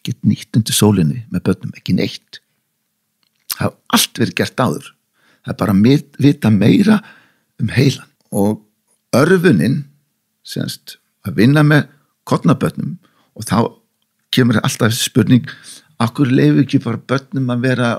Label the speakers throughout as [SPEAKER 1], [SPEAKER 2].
[SPEAKER 1] ekkert nýtt undir sólinni með börnum, ekki neitt. Það hafa allt verið gert áður. Það er bara að vita meira heilan. Og örfunin, semst, að vinna með kornabörnum, og þá kemur alltaf þessi spurning, akkur leyfi ekki bara börnum að vera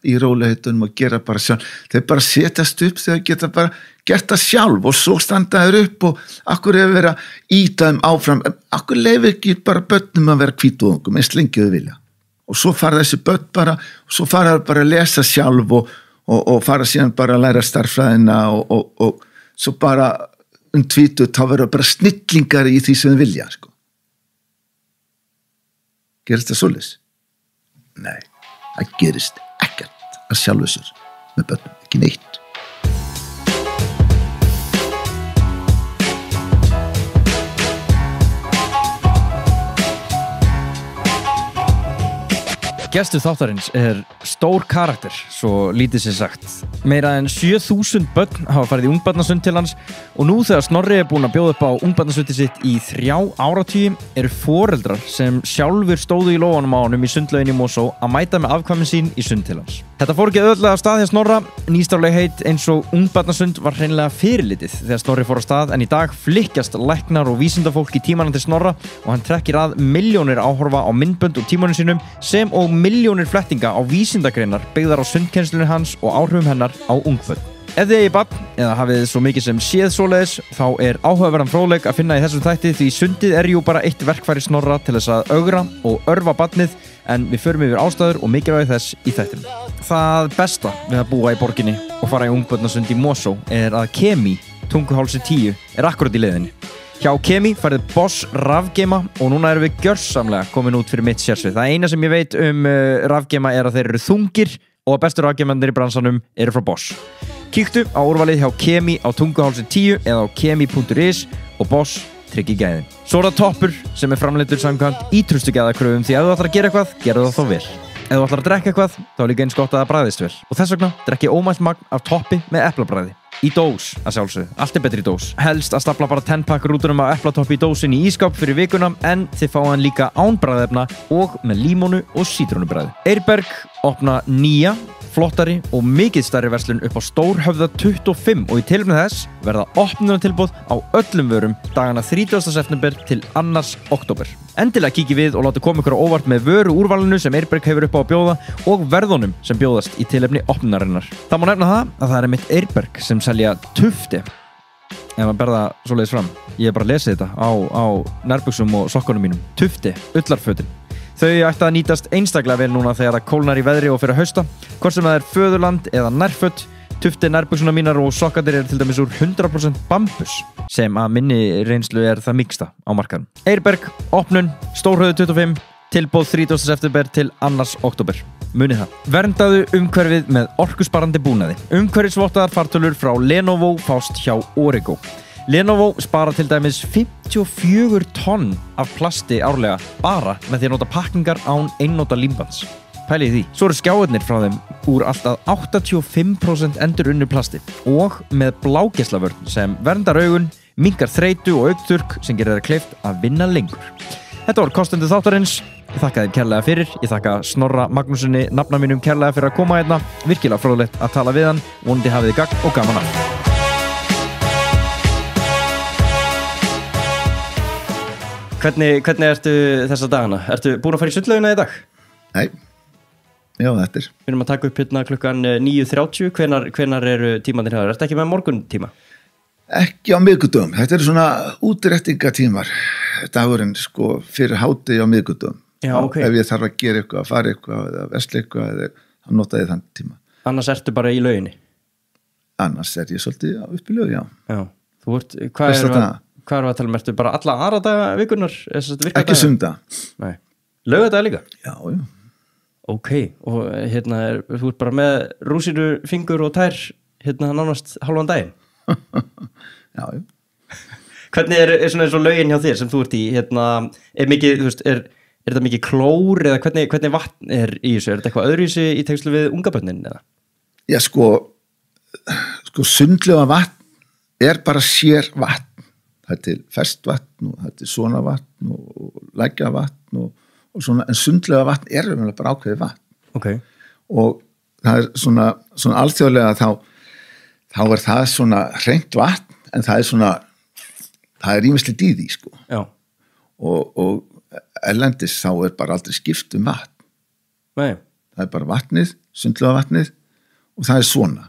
[SPEAKER 1] í rólegheitunum og gera bara sjálf. Þeir bara setjast upp þegar geta bara gert það sjálf og svo standa þeir upp og akkur hefur verið að ýta þeim áfram. Akkur leyfi ekki bara börnum að vera hvítvoðungum eins lengi þau vilja. Og svo fara þessi börn bara, og svo fara þeir bara að lesa sjálf og fara síðan bara að læra starffræðina og svo bara tvítugt þá verður bara snillingar í því sem þau vilja, sko. Gerist það svoleiðis? Nei, það gerist ekkert að sjálfu sér með börnum, ekki neitt.
[SPEAKER 2] Gestur þáttarins stór karakter, svo lítið sér sagt. Meira en 7.000 börn hafa farið í ungbarnasund til hans og nú þegar Snorri búinn að bjóða upp á ungbarnasundi sitt í 3 áratugi eru foreldrar sem sjálfur stóðu í lófanum á honum í sundlauginni í Mosó að mæta með afkvæmin sín í sund til hans. Þetta fór ekki auðveldlega af stað hjá Snorra. Nýstárlegheit eins og ungbarnasund var hreinlega fyrirlitið þegar Snorri fór af stað en í dag flykkjast læknar og vísindafólk í tímanum til Snorra og hann trekkir að milljónir áhorfa á myndbönd og tímanum sínum sem og milljónir flettinga á vísindagreinar byggðar á sundkennslunni hans og áhrifum hennar á ungbörn. Ef þið eigið barn eða hafið svo mikið sem séð svoleiðis þá áhugaverðan fróðleik að finna í þessum þætti því sundið jú bara eitt verkfæri Snorra til þess að ögra og örva barnið en við förum yfir ástæður og mikilvægi þess í þættinum. Það besta við að búa í borginni og fara í ungbarnasund í Mosó að Kemi, Tunguhálsi 10, akkurat í leiðinni. Hjá Kemi færðu Bosch rafgeima og núna erum við gjörsamlega komin út fyrir mitt sérsvið. Það eina sem ég veit rafgeima að þeir eru þungir og að bestu rafgeimarnir í bransanum eru frá Bosch. Kíktu á úrvalið hjá Kemi á Tunguhálsi 10 eða á kemi.is og Bosch tryggir gæðin. Svo það toppur sem framleiddur samkvæmt ítrustu gæðakröfum því ef þú ætlar að gera eitthvað, gerðu það þá vel. Ef þú ætlar að drekka eitthvað, þá líka eins gott að það bragðist vel. Og þess vegna drekki ómælt magn af toppi með eplabragði. Í dós, að sjálfsögðu. Allt betri í dós. Helst að stapla bara 10-pakk rútunum af eplatoppi í dósinni í ískáp fyrir vikuna en þið fáið hann líka án bragðefna og með límónu og sítrónubragði. Eirberg opna nýja, flottari og mikið stærri verslun upp á Stórhöfða 25 og í tilefni þess verða opnunartilboð á öllum vörum dagana 30. september til 2. október. Endilega kíkið við og láta koma ykkur á óvart með vöru úrvalinu sem Eirberg hefur upp á að bjóða og verðunum sem bjóðast í tilefni opnunarinnar. Það má nefna það er einmitt Eirberg sem selja tufti. Ef maður berða svoleiðis fram. Ég hef bara lesið þetta á nærbuxum og sokkunum mínum. Tufti, ullarfötin. Þau ætti að nýtast einstaklega vel núna þegar það kólnar í veðri og fyrir hausta. Hvort sem það er föðurland eða nærföt, tufti nærbuxuna mínar og sokkarnir til dæmis úr 100% bambus, sem að minni reynslu það mýksta á markaðnum. Eirberg, opnun, Stórhöfði 25, tilboð 30. september til 2. október. Munið það. Verndaðu umhverfið með orkusparandi búnaði. Umhverfisvottaðar fartölur frá Lenovo fást hjá Origo. Lenovo spara til dæmis 54 tonn af plasti árlega bara með því að nota pakkingar án einnota límbands. Pælið því. Svo eru skjáirnir frá þeim úr alltaf 85% endurunnu plasti og með blágeislavörn sem verndar augun, minnkar þreytu og augþurrk sem gerir þær kleift að vinna lengur. Þetta var kostendur þáttarins. Ég þakka þeim kærlega fyrir. Ég þakka Snorra Magnúsinni, nafna mínum, kærlega fyrir að koma hérna. Virkilega fróðlegt að tala við hann. Vonandi hafið þið gagn og gaman af. Hvernig ertu þessa dagana? Ertu búin að fara í sundlaugina í dag?
[SPEAKER 1] Nei, já þetta er.
[SPEAKER 2] Við erum að taka upp hérna klukkan 9:30. Hvenær eru tímarnir hjá þér? Ertu ekki með morguntíma?
[SPEAKER 1] Ekki á miðvikudögum. Þetta eru svona útréttingatímar. Dagurinn sko fyrir hádegi á miðvikudögum.
[SPEAKER 2] Já, ok.
[SPEAKER 1] Ef ég þarf að gera eitthvað, að fara eitthvað eða versla eitthvað, þá nota ég þann tíma.
[SPEAKER 2] Annars ertu bara í lauginni?
[SPEAKER 1] Annars ég svolítið upp í laug, já.
[SPEAKER 2] Já. Þú ert, hvað erum við að tala um? Ertu bara alla aðra daga vikunar?
[SPEAKER 1] Ekki sunnudag.
[SPEAKER 2] Nei. Laugardaga líka?
[SPEAKER 1] Já, já.
[SPEAKER 2] Ok, og þú ert bara með rúsínu, fingur og tær nánast halvan daginn?
[SPEAKER 1] Já, já.
[SPEAKER 2] Hvernig er svona eins og laugin hjá þér sem þú ert í, er mikið, þú veist, er þetta mikið klór eða hvernig vatn er í þessu? Er þetta eitthvað öðruvísi í tengslu við ungabörnin eða? Já, sko sundlega vatn er bara sér vatn. Það er til ferskt vatn og það er til svona vatn og lækja vatn og
[SPEAKER 1] og svona, en sundlega vatn er bara ákveðið vatn.
[SPEAKER 2] Ok.
[SPEAKER 1] Og það er svona alþjóðlega þá er það svona hreint vatn, en það er ýmislegt í því, sko.
[SPEAKER 2] Já.
[SPEAKER 1] Og erlendis þá er bara aldrei skipt vatn.
[SPEAKER 2] Nei.
[SPEAKER 1] Það er bara vatnið, sundlega vatnið, og það er svona.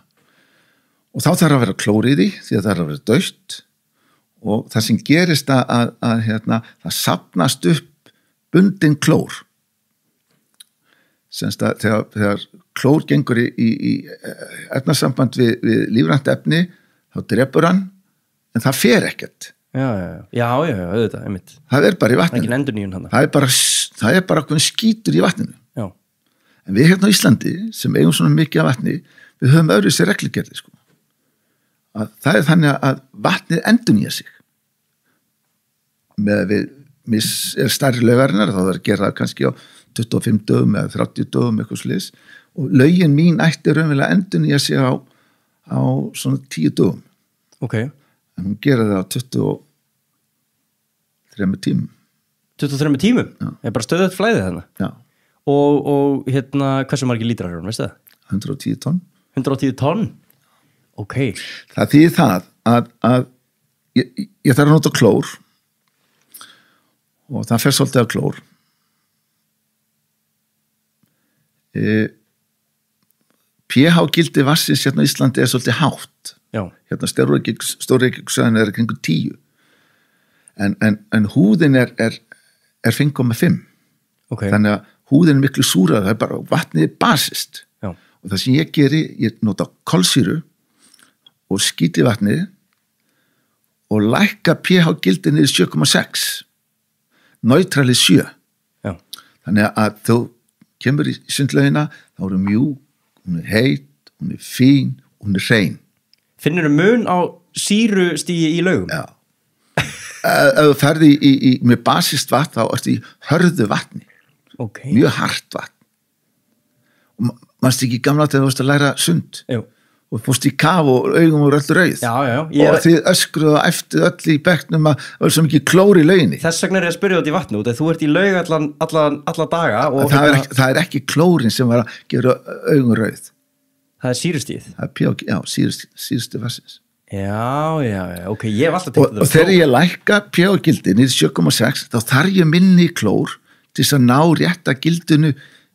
[SPEAKER 1] Og þá þarf að vera klór í því, því að það þarf að vera dautt, og það sem gerist að það safnast upp bundin klór. Semst að þegar klór gengur í efnasamband við lífrænt efni, þá drepur hann, en það fer ekkert.
[SPEAKER 2] Já, auðvitað, einmitt.
[SPEAKER 1] Það er bara í vatninu.
[SPEAKER 2] Það er ekki endurnýjun hann.
[SPEAKER 1] Það er bara okkur skítur í vatninu.
[SPEAKER 2] Já.
[SPEAKER 1] En við hérna á Íslandi, sem eigum svona mikið af vatni, við höfum öðruvísi reglugerði, sko. Að það er þannig að vatnið endurnýja sig. Með við stærri laugarinnar, þá er að gera það kannski á 25 dögum eða 30 dögum, eitthvað sliðis. Og laugin mín ætti raunverulega endurnýja sig á svona 10 dögum.
[SPEAKER 2] Ok.
[SPEAKER 1] En hún gera það á 23 tímum.
[SPEAKER 2] 23 tímum?
[SPEAKER 1] Já.
[SPEAKER 2] Er bara stöðugt flæðið þarna?
[SPEAKER 1] Já.
[SPEAKER 2] Og hversu margir lítrar er hún, veistu það?
[SPEAKER 1] 110 tonn.
[SPEAKER 2] 110 tonn? Ok.
[SPEAKER 1] Það þýðir það að ég þarf að nota klór, og það fer svolítið af klór. pH-gildi vatnsins hérna á Íslandi er svolítið hátt.
[SPEAKER 2] Já.
[SPEAKER 1] Hérna Stór-Reykjavík er kringu 10. En húðin er 5,5.
[SPEAKER 2] Ok.
[SPEAKER 1] Þannig að húðin er miklu súrað, það er bara vatnið er basist.
[SPEAKER 2] Já.
[SPEAKER 1] Og það sem ég geri, ég nota kolsýru og skíti vatnið og lækka pH-gildi niður 7,6. Neutralið 7.
[SPEAKER 2] Já.
[SPEAKER 1] Þannig að þú kemur í sundlaugina, þá er hún mjúk, hún er heit, hún er fín, hún er hrein.
[SPEAKER 2] Finnurðu mun á sýrustígi í laugum?
[SPEAKER 1] Já. Ef þú ferði með basist vatn, þá ertu í hörðu vatni.
[SPEAKER 2] Ok.
[SPEAKER 1] Mjög hart vatn. Og mannst ekki gamla þegar þú varst að læra sund.
[SPEAKER 2] Jú.
[SPEAKER 1] Og fórst í kaf og augum voru öll rauð.
[SPEAKER 2] Já.
[SPEAKER 1] Og þið öskruðu og æftuð öll í bekknum að það var svo mikið klór í lauginni.
[SPEAKER 2] Þess vegna er ég að spyrja út í vatnu, þegar þú ert í laug alla daga. Og
[SPEAKER 1] það er ekki klórin sem var að gera augum rauð.
[SPEAKER 2] Það er sýrustíð.
[SPEAKER 1] Það er sýrustu vassins.
[SPEAKER 2] Já, ok, ég hef alltaf tengt
[SPEAKER 1] og þegar ég lækka pH-gildi niður 7,6, þá þarf ég minni klór til þess að ná rétta gildinu,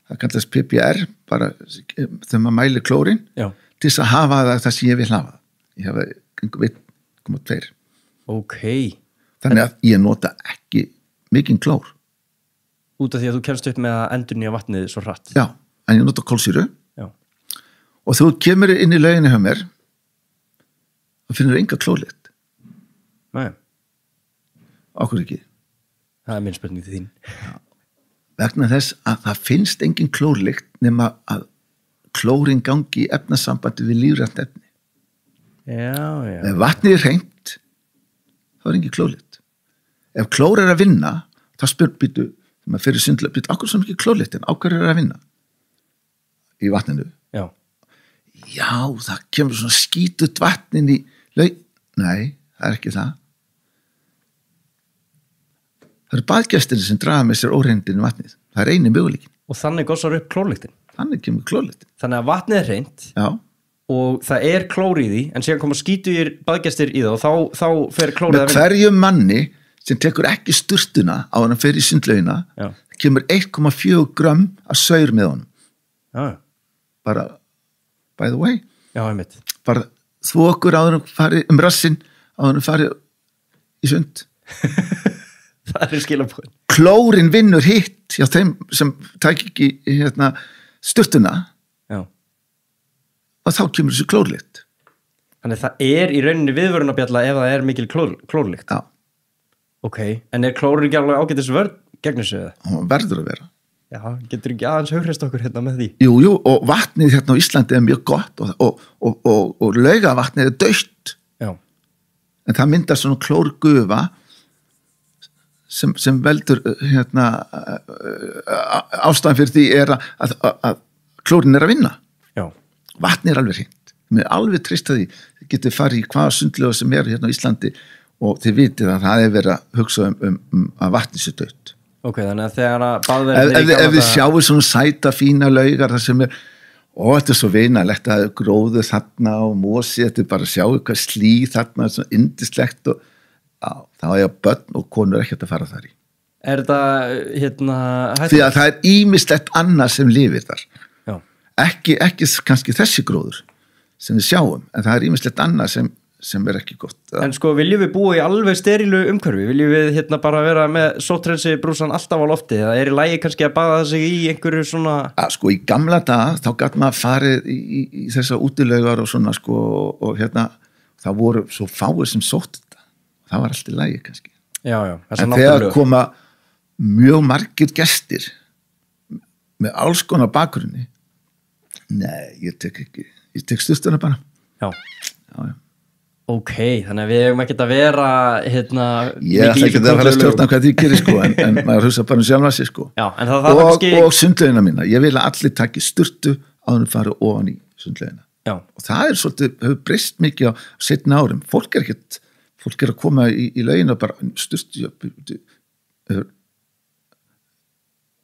[SPEAKER 1] það kallast PPR, bara þegar maður mælir klórin.
[SPEAKER 2] Já.
[SPEAKER 1] Til þess að hafa það sem ég vil hafa. Ég hafa 1,2.
[SPEAKER 2] Ok.
[SPEAKER 1] Þannig að ég nota ekki mikinn klór.
[SPEAKER 2] Út af því að þú kemst upp með að endurnýja vatnið svo hratt.
[SPEAKER 1] Já, en ég nota kolsýru.
[SPEAKER 2] Já.
[SPEAKER 1] Og þú kemur inn í lauginni hjá mér, þá finnur enga klórlykt.
[SPEAKER 2] Nei.
[SPEAKER 1] Okkur ekki.
[SPEAKER 2] Það er minn spurning til þín.
[SPEAKER 1] Já. Vegna þess að það finnst engin klórlykt nema að klórin gangi í efnasambandi við lífrænt efni.
[SPEAKER 2] Já.
[SPEAKER 1] Ef vatnið er hreint, þá er engin klórlykt. Ef klór er að vinna, þá býtu, þegar maður fyrir sundlega, býtu, okkur sem ekki klórlykt, en okkur er að vinna í vatninu.
[SPEAKER 2] Já.
[SPEAKER 1] Já, það kemur svona skítut vatnin í laug. Nei, það er ekki það. Það eru baðgestir sem draga með sér óhreinindin í vatnið. Það er eini möguleikin.
[SPEAKER 2] Og þannig gossar upp klórlyktin.
[SPEAKER 1] Þannig kemur klórlyktin.
[SPEAKER 2] Þannig að vatnið er hreint.
[SPEAKER 1] Já.
[SPEAKER 2] Og það er klór í því, en síðan koma skítugir baðgestir í það og þá fer klórið að
[SPEAKER 1] vinna. Með hverjum manni sem tekur ekki sturtuna á hann fyrir sundlaugina, kemur 1,4 grömm af saur með honum.
[SPEAKER 2] Já.
[SPEAKER 1] Bara by the way.
[SPEAKER 2] Já, einmitt. Bara
[SPEAKER 1] þú okkur áður farið rassinn, áður farið í sund.
[SPEAKER 2] Það er skilabóðin.
[SPEAKER 1] Klórin vinnur hitt hjá þeim sem tæk ekki sturtuna.
[SPEAKER 2] Já.
[SPEAKER 1] Og þá kemur þessu klórlykt.
[SPEAKER 2] Þannig það er í rauninni viðvörunarbjalla ef það er mikil klórlykt.
[SPEAKER 1] Já.
[SPEAKER 2] Ok, en er klórin ekki alveg ágætis vörn gegn þessu eða?
[SPEAKER 1] Hún verður að vera.
[SPEAKER 2] Já, getur ekki aðeins hughrist okkur hérna með því?
[SPEAKER 1] Jú, og vatnið hérna á Íslandi er mjög gott og laugavatnið er dautt.
[SPEAKER 2] Já. En
[SPEAKER 1] það myndar svona klórgufa sem veldur ástæðan fyrir því er að klórin er að vinna.
[SPEAKER 2] Já.
[SPEAKER 1] Vatnið er alveg hreint. Mér er alveg trist að þið getur farið í hvaða sundlauga sem er hérna á Íslandi og þið vitið að það er verið að hugsa um að vatnið sé dautt.
[SPEAKER 2] Ok, þannig að þegar að baðverðir
[SPEAKER 1] ef þið sjáu svona sæta fína laugar það sem þetta svo vinalegt að gróðu þarna og mosi, þetta bara sjáu hvað slí þarna, svona indislegt og þá börn og konur ekkert að fara þar í.
[SPEAKER 2] Er þetta
[SPEAKER 1] því að það ýmislegt annað sem lifir þar.
[SPEAKER 2] Já.
[SPEAKER 1] Ekki kannski þessi gróður sem við sjáum, en það ýmislegt annað sem ekki gott.
[SPEAKER 2] En sko, viljum við búa í alveg sterilu umhverfi? Viljum við bara vera með sóttrensi brúsan alltaf á lofti? Eða í lagi kannski að baða sig í einhverju svona...
[SPEAKER 1] Sko, í gamla dag, þá gat maður farið í þessa útilaugar og svona, sko, og það voru svo fáir sem sótt þetta. Það var alltaf í lagi kannski.
[SPEAKER 2] Já.
[SPEAKER 1] En þegar koma mjög margir gestir með alls konar bakgrunni, nei, ég tek stustuna bara.
[SPEAKER 2] Já. Ok, þannig að við hefum ekkert að vera
[SPEAKER 1] ég ætla ekki að fara að stjórna hvað því gerir sko, en maður hugsa bara sjálfa sig sko.
[SPEAKER 2] Já, en
[SPEAKER 1] og sundlaugina mína, ég vil að allir taki sturtu áður en fara ofan í sundlaugina. Já. Og það svolítið, hefur breyst mikið á seinna árum, fólk er að koma í laugina bara sturtu,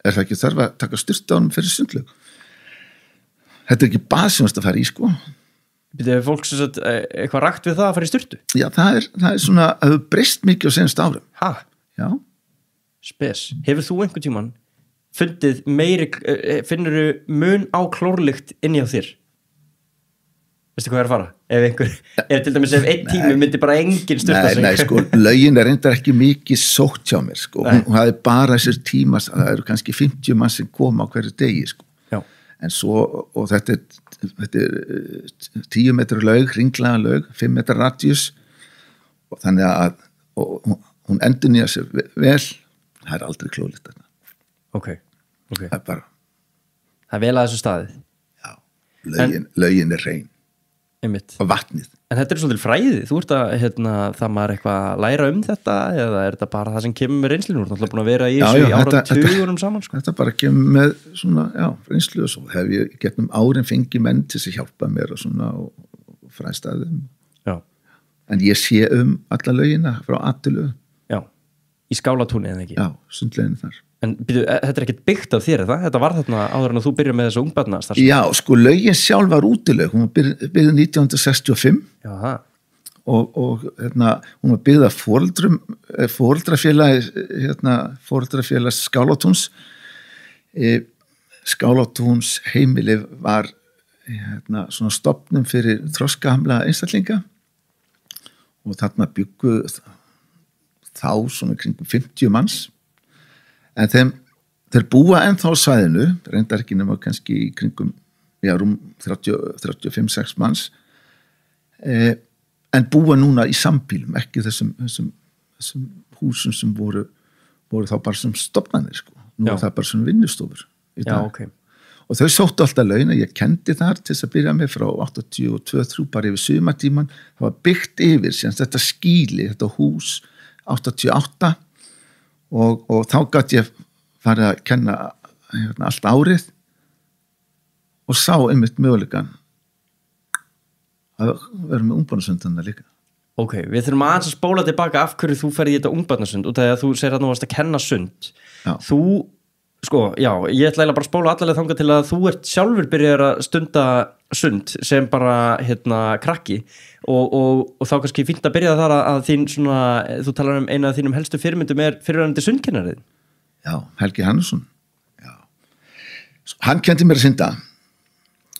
[SPEAKER 1] er það ekki þarf að taka sturtu áður fyrir sundlaug? Þetta er ekki basjónast að fara í sko.
[SPEAKER 2] Býtum við fólk eitthvað rakt við það að fara í sturtu? Já,
[SPEAKER 1] það er svona, það hefur breyst mikið á senast árum.
[SPEAKER 2] Ha?
[SPEAKER 1] Já.
[SPEAKER 2] Spes. Hefur þú einhvern tímann fundið finnurðu mun á klórlykt inni á þér? Veistu hvað er að fara? Ef til dæmis ef einn tími myndi bara engin sturta sig.
[SPEAKER 1] Nei, sko, lögin reyndar ekki mikið sótt hjá mér, sko. Hún hafði bara þessir tíma, það eru kannski 50 mann sem koma á hverju degi, sko. Já. En svo, og þetta er 10 metrar laug, ringlaðan laug, 5 metrar radíus og þannig að hún endur nýja sér vel, það er aldrei klólitt þarna.
[SPEAKER 2] Ok.
[SPEAKER 1] Það er bara
[SPEAKER 2] það er vel að þessu staðið.
[SPEAKER 1] Já, lögin er reyn.
[SPEAKER 2] Einmitt.
[SPEAKER 1] Og vatnið.
[SPEAKER 2] En þetta er svolítið fræðið, þú ert að það maður eitthvað að læra þetta eða er þetta bara það sem kemur með reynslinu, þú ert náttúrulega búin að vera í þessu í áratugunum saman sko. Þetta
[SPEAKER 1] bara kemur með svona, reynslu og svo hef ég gegnum árin fengið menn til að hjálpa mér og svona og fræðstæðum. Já. En ég sé alla lögina frá Attilu.
[SPEAKER 2] Já, í Skálatúni eða ekki?
[SPEAKER 1] Já, sundleginu þar.
[SPEAKER 2] En þetta er ekkert byggt af þér, það? Þetta var þarna áður en að þú byrjar með þessu ungbarnastarfsemi?
[SPEAKER 1] Já, sko, lögin sjálf var útilaug, hún var byggð 1965. Já, það. Og hún var byggð af foreldrafélags Skálatúns. Skálatúns heimili var svona stofnun fyrir þroskahamla einstaklinga og þarna byggu þá svona kringum 50 manns. En þeir búa ennþá á svæðinu, reyndar ekki nema kannski í kringum, rúm 35-6 manns, en búa núna í sambýlum, ekki þessum húsum sem voru þá bara sem stofnanir, sko. Nú er það bara svona vinnustofur í dag.
[SPEAKER 2] Já, ok.
[SPEAKER 1] Og þau sóttu alltaf launa, ég kendi þar til þess að byrja með frá 82-3 bara yfir sumartíman, það var byggt yfir, síðan þetta skýli, þetta hús, 88, og þá gat ég farið að kenna allt árið og sá einmitt möguleikann að vera með ungbarnasundana líka.
[SPEAKER 2] Ok, við þurfum aðeins að spóla tilbaka af hverju þú ferði í þetta ungbarnasund og þegar þú segir að þú varst að kenna sund. Já. Þú, sko, já, ég ætla eiginlega bara að spóla allalega þangað til að þú ert sjálfur byrjar að stunda sund sem bara, krakki og þá kannski fínt að byrja þar að þín svona, þú talar eina af þínum helstu fyrirmyndum er fyrirverandi sundkennarið.
[SPEAKER 1] Já, Helgi Hannesson. Já. Hann kenndi mér að synda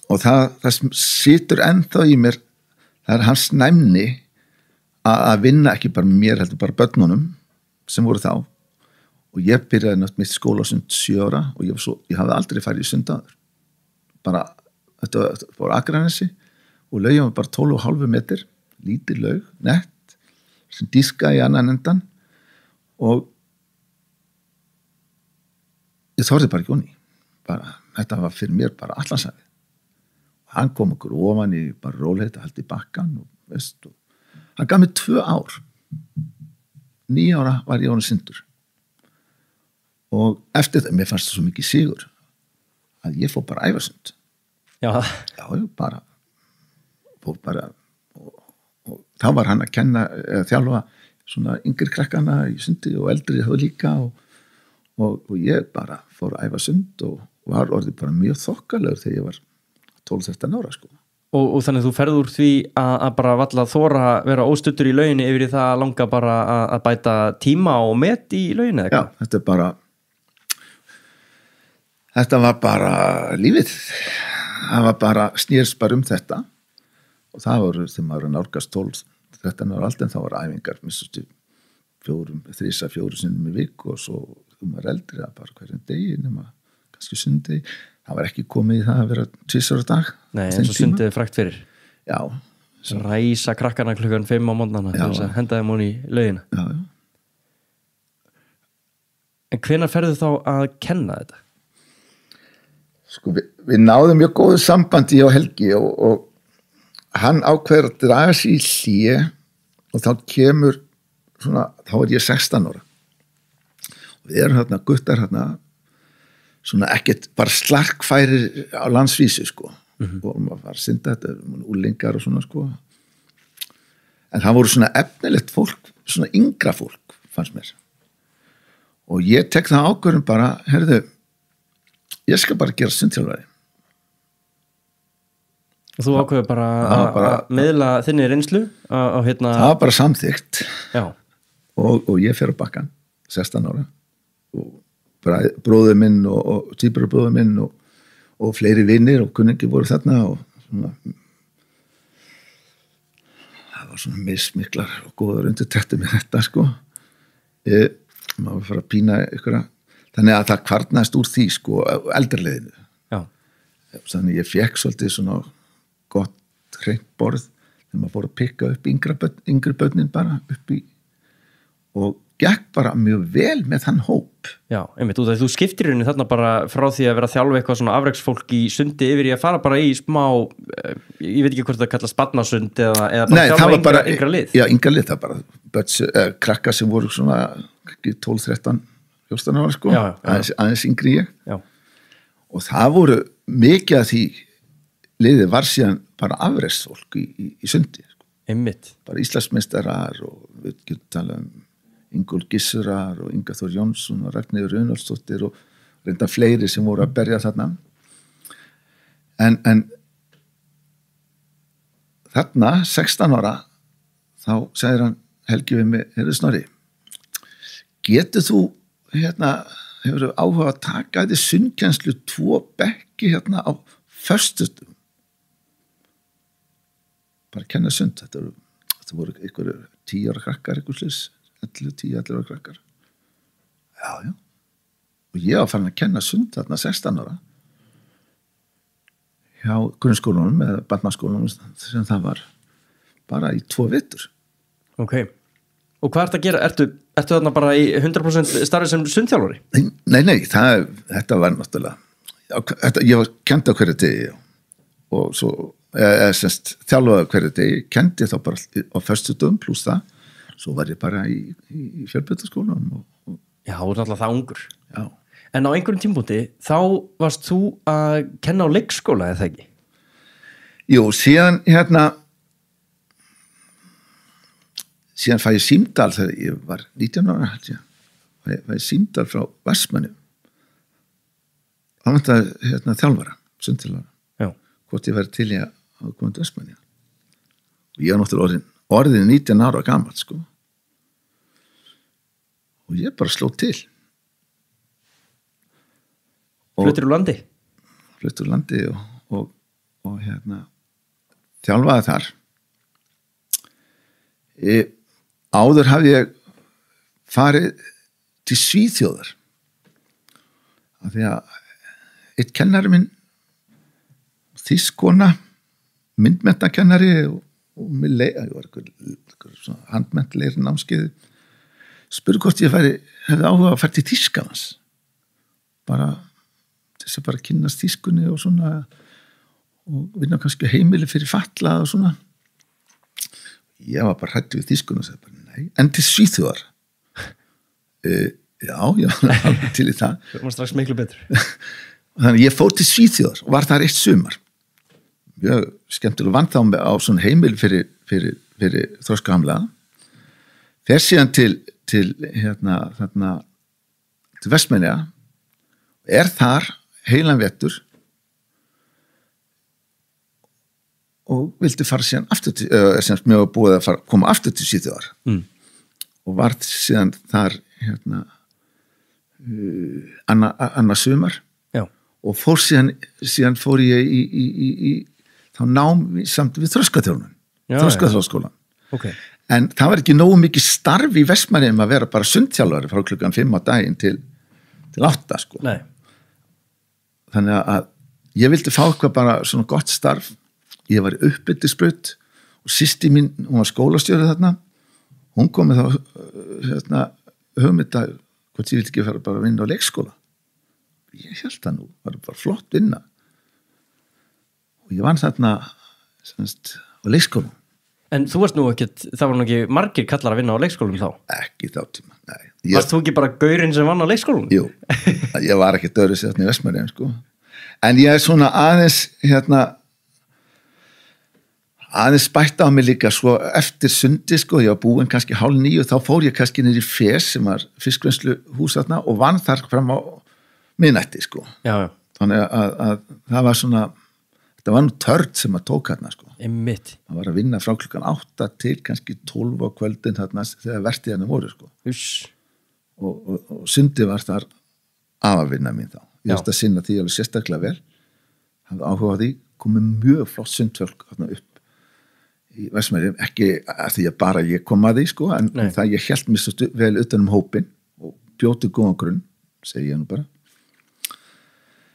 [SPEAKER 1] og það situr ennþá í mér, það er hans næmni að vinna ekki bara með mér, heldur bara börnunum sem voru þá og ég byrjaði nátt mitt skólasund 7 ára og ég hafði aldrei farið í sundaður. Bara, þetta var Akranesi og laugin var bara 12,5 metr, lítil laug, nett, sem diska í annan endan og ég þorði bara ekki onni. Þetta var fyrir mér bara Atlantshafi. Hann kom okkur ofan í bara róleita, haldi í bakkan og hann gaf mér 2 ár. 9 ára var ég honum syndur. Og eftir það, mér fannst það svo mikið sigur að ég fór bara æfarsund.
[SPEAKER 2] Já.
[SPEAKER 1] Já, fór bara og þá var hann að kenna, þjálfa svona yngri krakkana í sundi og eldri þá líka og ég bara fór að æfa sund og var orðið bara mjög þokkalegur þegar ég var 12-13 ára sko.
[SPEAKER 2] Og þannig að þú ferður úr því að bara valla þóra vera óstuttur í lauginni yfir í það að langa bara að bæta tíma og met í lauginni eða
[SPEAKER 1] eitthvað? Já, þetta var bara lífið. Það var bara snýrst bara þetta og það voru þegar maður nálgast 12-13 ára aldrei en þá var æfingar misstu 3-4 sinnum í viku og svo maður eldri að bara hverjum degi nema kannski sundi. Það var ekki komið í það að vera 2 ára dag.
[SPEAKER 2] Nei, eins og sundið frækt fyrir.
[SPEAKER 1] Já.
[SPEAKER 2] Ræsa krakkana klukkan 5 á morgnana til þess að henda þeim hún í laugina.
[SPEAKER 1] Já.
[SPEAKER 2] En hvenær ferðu þá að kenna þetta?
[SPEAKER 1] Sko, við náðum mjög góðu sambandi ég og Helgi og hann ákveður að draga sig í hlé og þá kemur svona, þá er ég 16 ára. Og við erum hérna guttar hérna svona ekkert bara slarkfærir á landsvísu sko og maður var synda þetta úlingar og svona sko en það voru svona efnilegt fólk svona yngra fólk fannst mér og ég tek það ákvörðum bara heyrðu, ég skal bara gera sundþjálfari
[SPEAKER 2] og þú ákveður bara að miðla þinni reynslu á hérna
[SPEAKER 1] það var bara samþykkt
[SPEAKER 2] já
[SPEAKER 1] og ég fer á bakkan 16 ára og bróður minn og tvíburabróður minn og fleiri vinir og kunningi voru þarna og svona það var svona mismiklar og góðar undirtektir með þetta sko maður fara að pína ykkur þannig að það kvarnaðist úr því sko eldarleiðinu
[SPEAKER 2] já.
[SPEAKER 1] Þannig ég fekk svolítið svona gott hreint borð þegar maður fór að pikka upp yngri börnin bara upp í og gekk bara mjög vel með þann hóp.
[SPEAKER 2] Já, einmitt, þú skiptir henni þarna bara frá því að vera að þjálfa eitthvað svona afreksfólk í sundi yfir í að fara bara í smá, ég veit ekki hvort það kallast barnasund eða bara þjálfa yngra lið.
[SPEAKER 1] Já, yngra lið, það bara krakka sem voru svona 12-13, 14 ára sko, aðeins yngri ég.
[SPEAKER 2] Já.
[SPEAKER 1] Og það voru mikið af því liðið var síðan bara afreksfólk í sundi. Sko.
[SPEAKER 2] Einmitt.
[SPEAKER 1] Bara Íslandsmeistarar og við getum talað Ingól Gissurar og Inga Þór Jónsson og Ragnheiður Runolfsdóttir og reynda fleiri sem voru að berja þarna en þarna 16 ára þá segir hann Helgi við mig, heyrðu Snorri getur þú hefur áhuga að taka þetta sundkennslu 2 bekki á föstudum bara kenna sund þetta voru einhverju 10 ára krakkar einhver slis 10-11 ára krakkar já og ég var farin að kenna sund þarna 16 ára hjá grunnskólanum eða barnaskólanum sem það var bara í 2 vetur
[SPEAKER 2] ok, og hvað ertu að gera? Ertu þarna bara í 100% starfi sem sundþjálfari?
[SPEAKER 1] Nei, þetta var náttúrulega ég var kennt á hverju degi og svo þjálfaði hverju degi kendi þá bara á föstudum pluss það svo var ég bara í fjölbrautaskólanum
[SPEAKER 2] Já, þú er náttúrulega það ungur
[SPEAKER 1] Já.
[SPEAKER 2] En á einhverjum tímpúti þá varst þú að kenna á leikskóla eða ekki?
[SPEAKER 1] Jú, síðan síðan fæ ég símdal þegar ég var 19 ára held ég fæ ég símdal frá Vestmanni hann vantaði þjálfara, sundþjálfara hvort ég væri til í að koma til Vestmanni og ég var náttúrulega orðin 19 ára gamall sko og ég bara sló til
[SPEAKER 2] Fluttur úr landi?
[SPEAKER 1] Fluttur úr landi og þjálfaði þar áður hafði ég farið til Svíþjóðar af því að eitt kennari minn þýskona myndmenntakennari og ég var eitthvað handmenntilegri námskeið spurði hvort ég hefði áhuga að fara til Þýskalands bara þess að bara kynnast þýskunni og svona og vinna kannski heimili fyrir fatlað og svona ég var bara hræddur við þýskunni og sagði bara nei, en til Svíþjóðar já, til í það
[SPEAKER 2] það var strax miklu betur
[SPEAKER 1] þannig ég fór til Svíþjóðar og var þar 1 sumar mjög skemmtilega vant þá á svona heimil fyrir þroskahamlaða fer síðan til til Vestmannaeyja, þar heilan vetur og vildi fara síðan aftur til, sem mjög var búið að koma aftur til Svíþjóðar og var síðan þar annað sumar og fór síðan fór ég í þá nám samt við Þroskaþjálfun en það var ekki nógu mikið starf í Vestmannaeyjum að vera bara sundþjálfari frá klukkan 5 á daginn til 8 sko.
[SPEAKER 2] Nei.
[SPEAKER 1] Þannig að ég vildi fá eitthvað bara svona gott starf, ég var í uppbyttisbraut og systir mín, hún var skólastjóri þarna, hún kom með þá hugmynd að hvort ég vildi ekki fara bara að vinna á leikskóla. Ég held það nú, var bara flott vinna og ég vann þarna á leikskóla.
[SPEAKER 2] En þú varst nú ekkert, það var nú ekki margir kallar að vinna á leikskólum þá?
[SPEAKER 1] Ekki þá tíma, nei.
[SPEAKER 2] Varst þú ekki bara gaurinn sem vann á leikskólum?
[SPEAKER 1] Jú, ég var ekki dörru sér í Vestmannaeyjum sko. En ég svona aðeins aðeins bætt á mig líka svo eftir sundi sko, ég var búinn kannski 8:30 þá fór ég kannski niður í Fes sem var fiskvinnsluhús þarna og vann þar fram á miðnætti sko.
[SPEAKER 2] Já.
[SPEAKER 1] Þannig að það var svona, þetta var nú törn sem að tók þarna sko.
[SPEAKER 2] Einmitt.
[SPEAKER 1] Það var að vinna frá klukkan 8 til kannski 12 á kvöldin þarna þegar vertíðarnir voru sko. Og sundi var þar afavinna mín þá. Ég veist að sinna því alveg sérstaklega vel. Hafði áhuga á því, komið mjög flott sundfólk þarna upp í Vestmannaeyjum, ekki að því að bara ég kom að því sko, en það ég hélt mér svo vel utan hópin og bjóti góðan grunn, segi ég nú bara.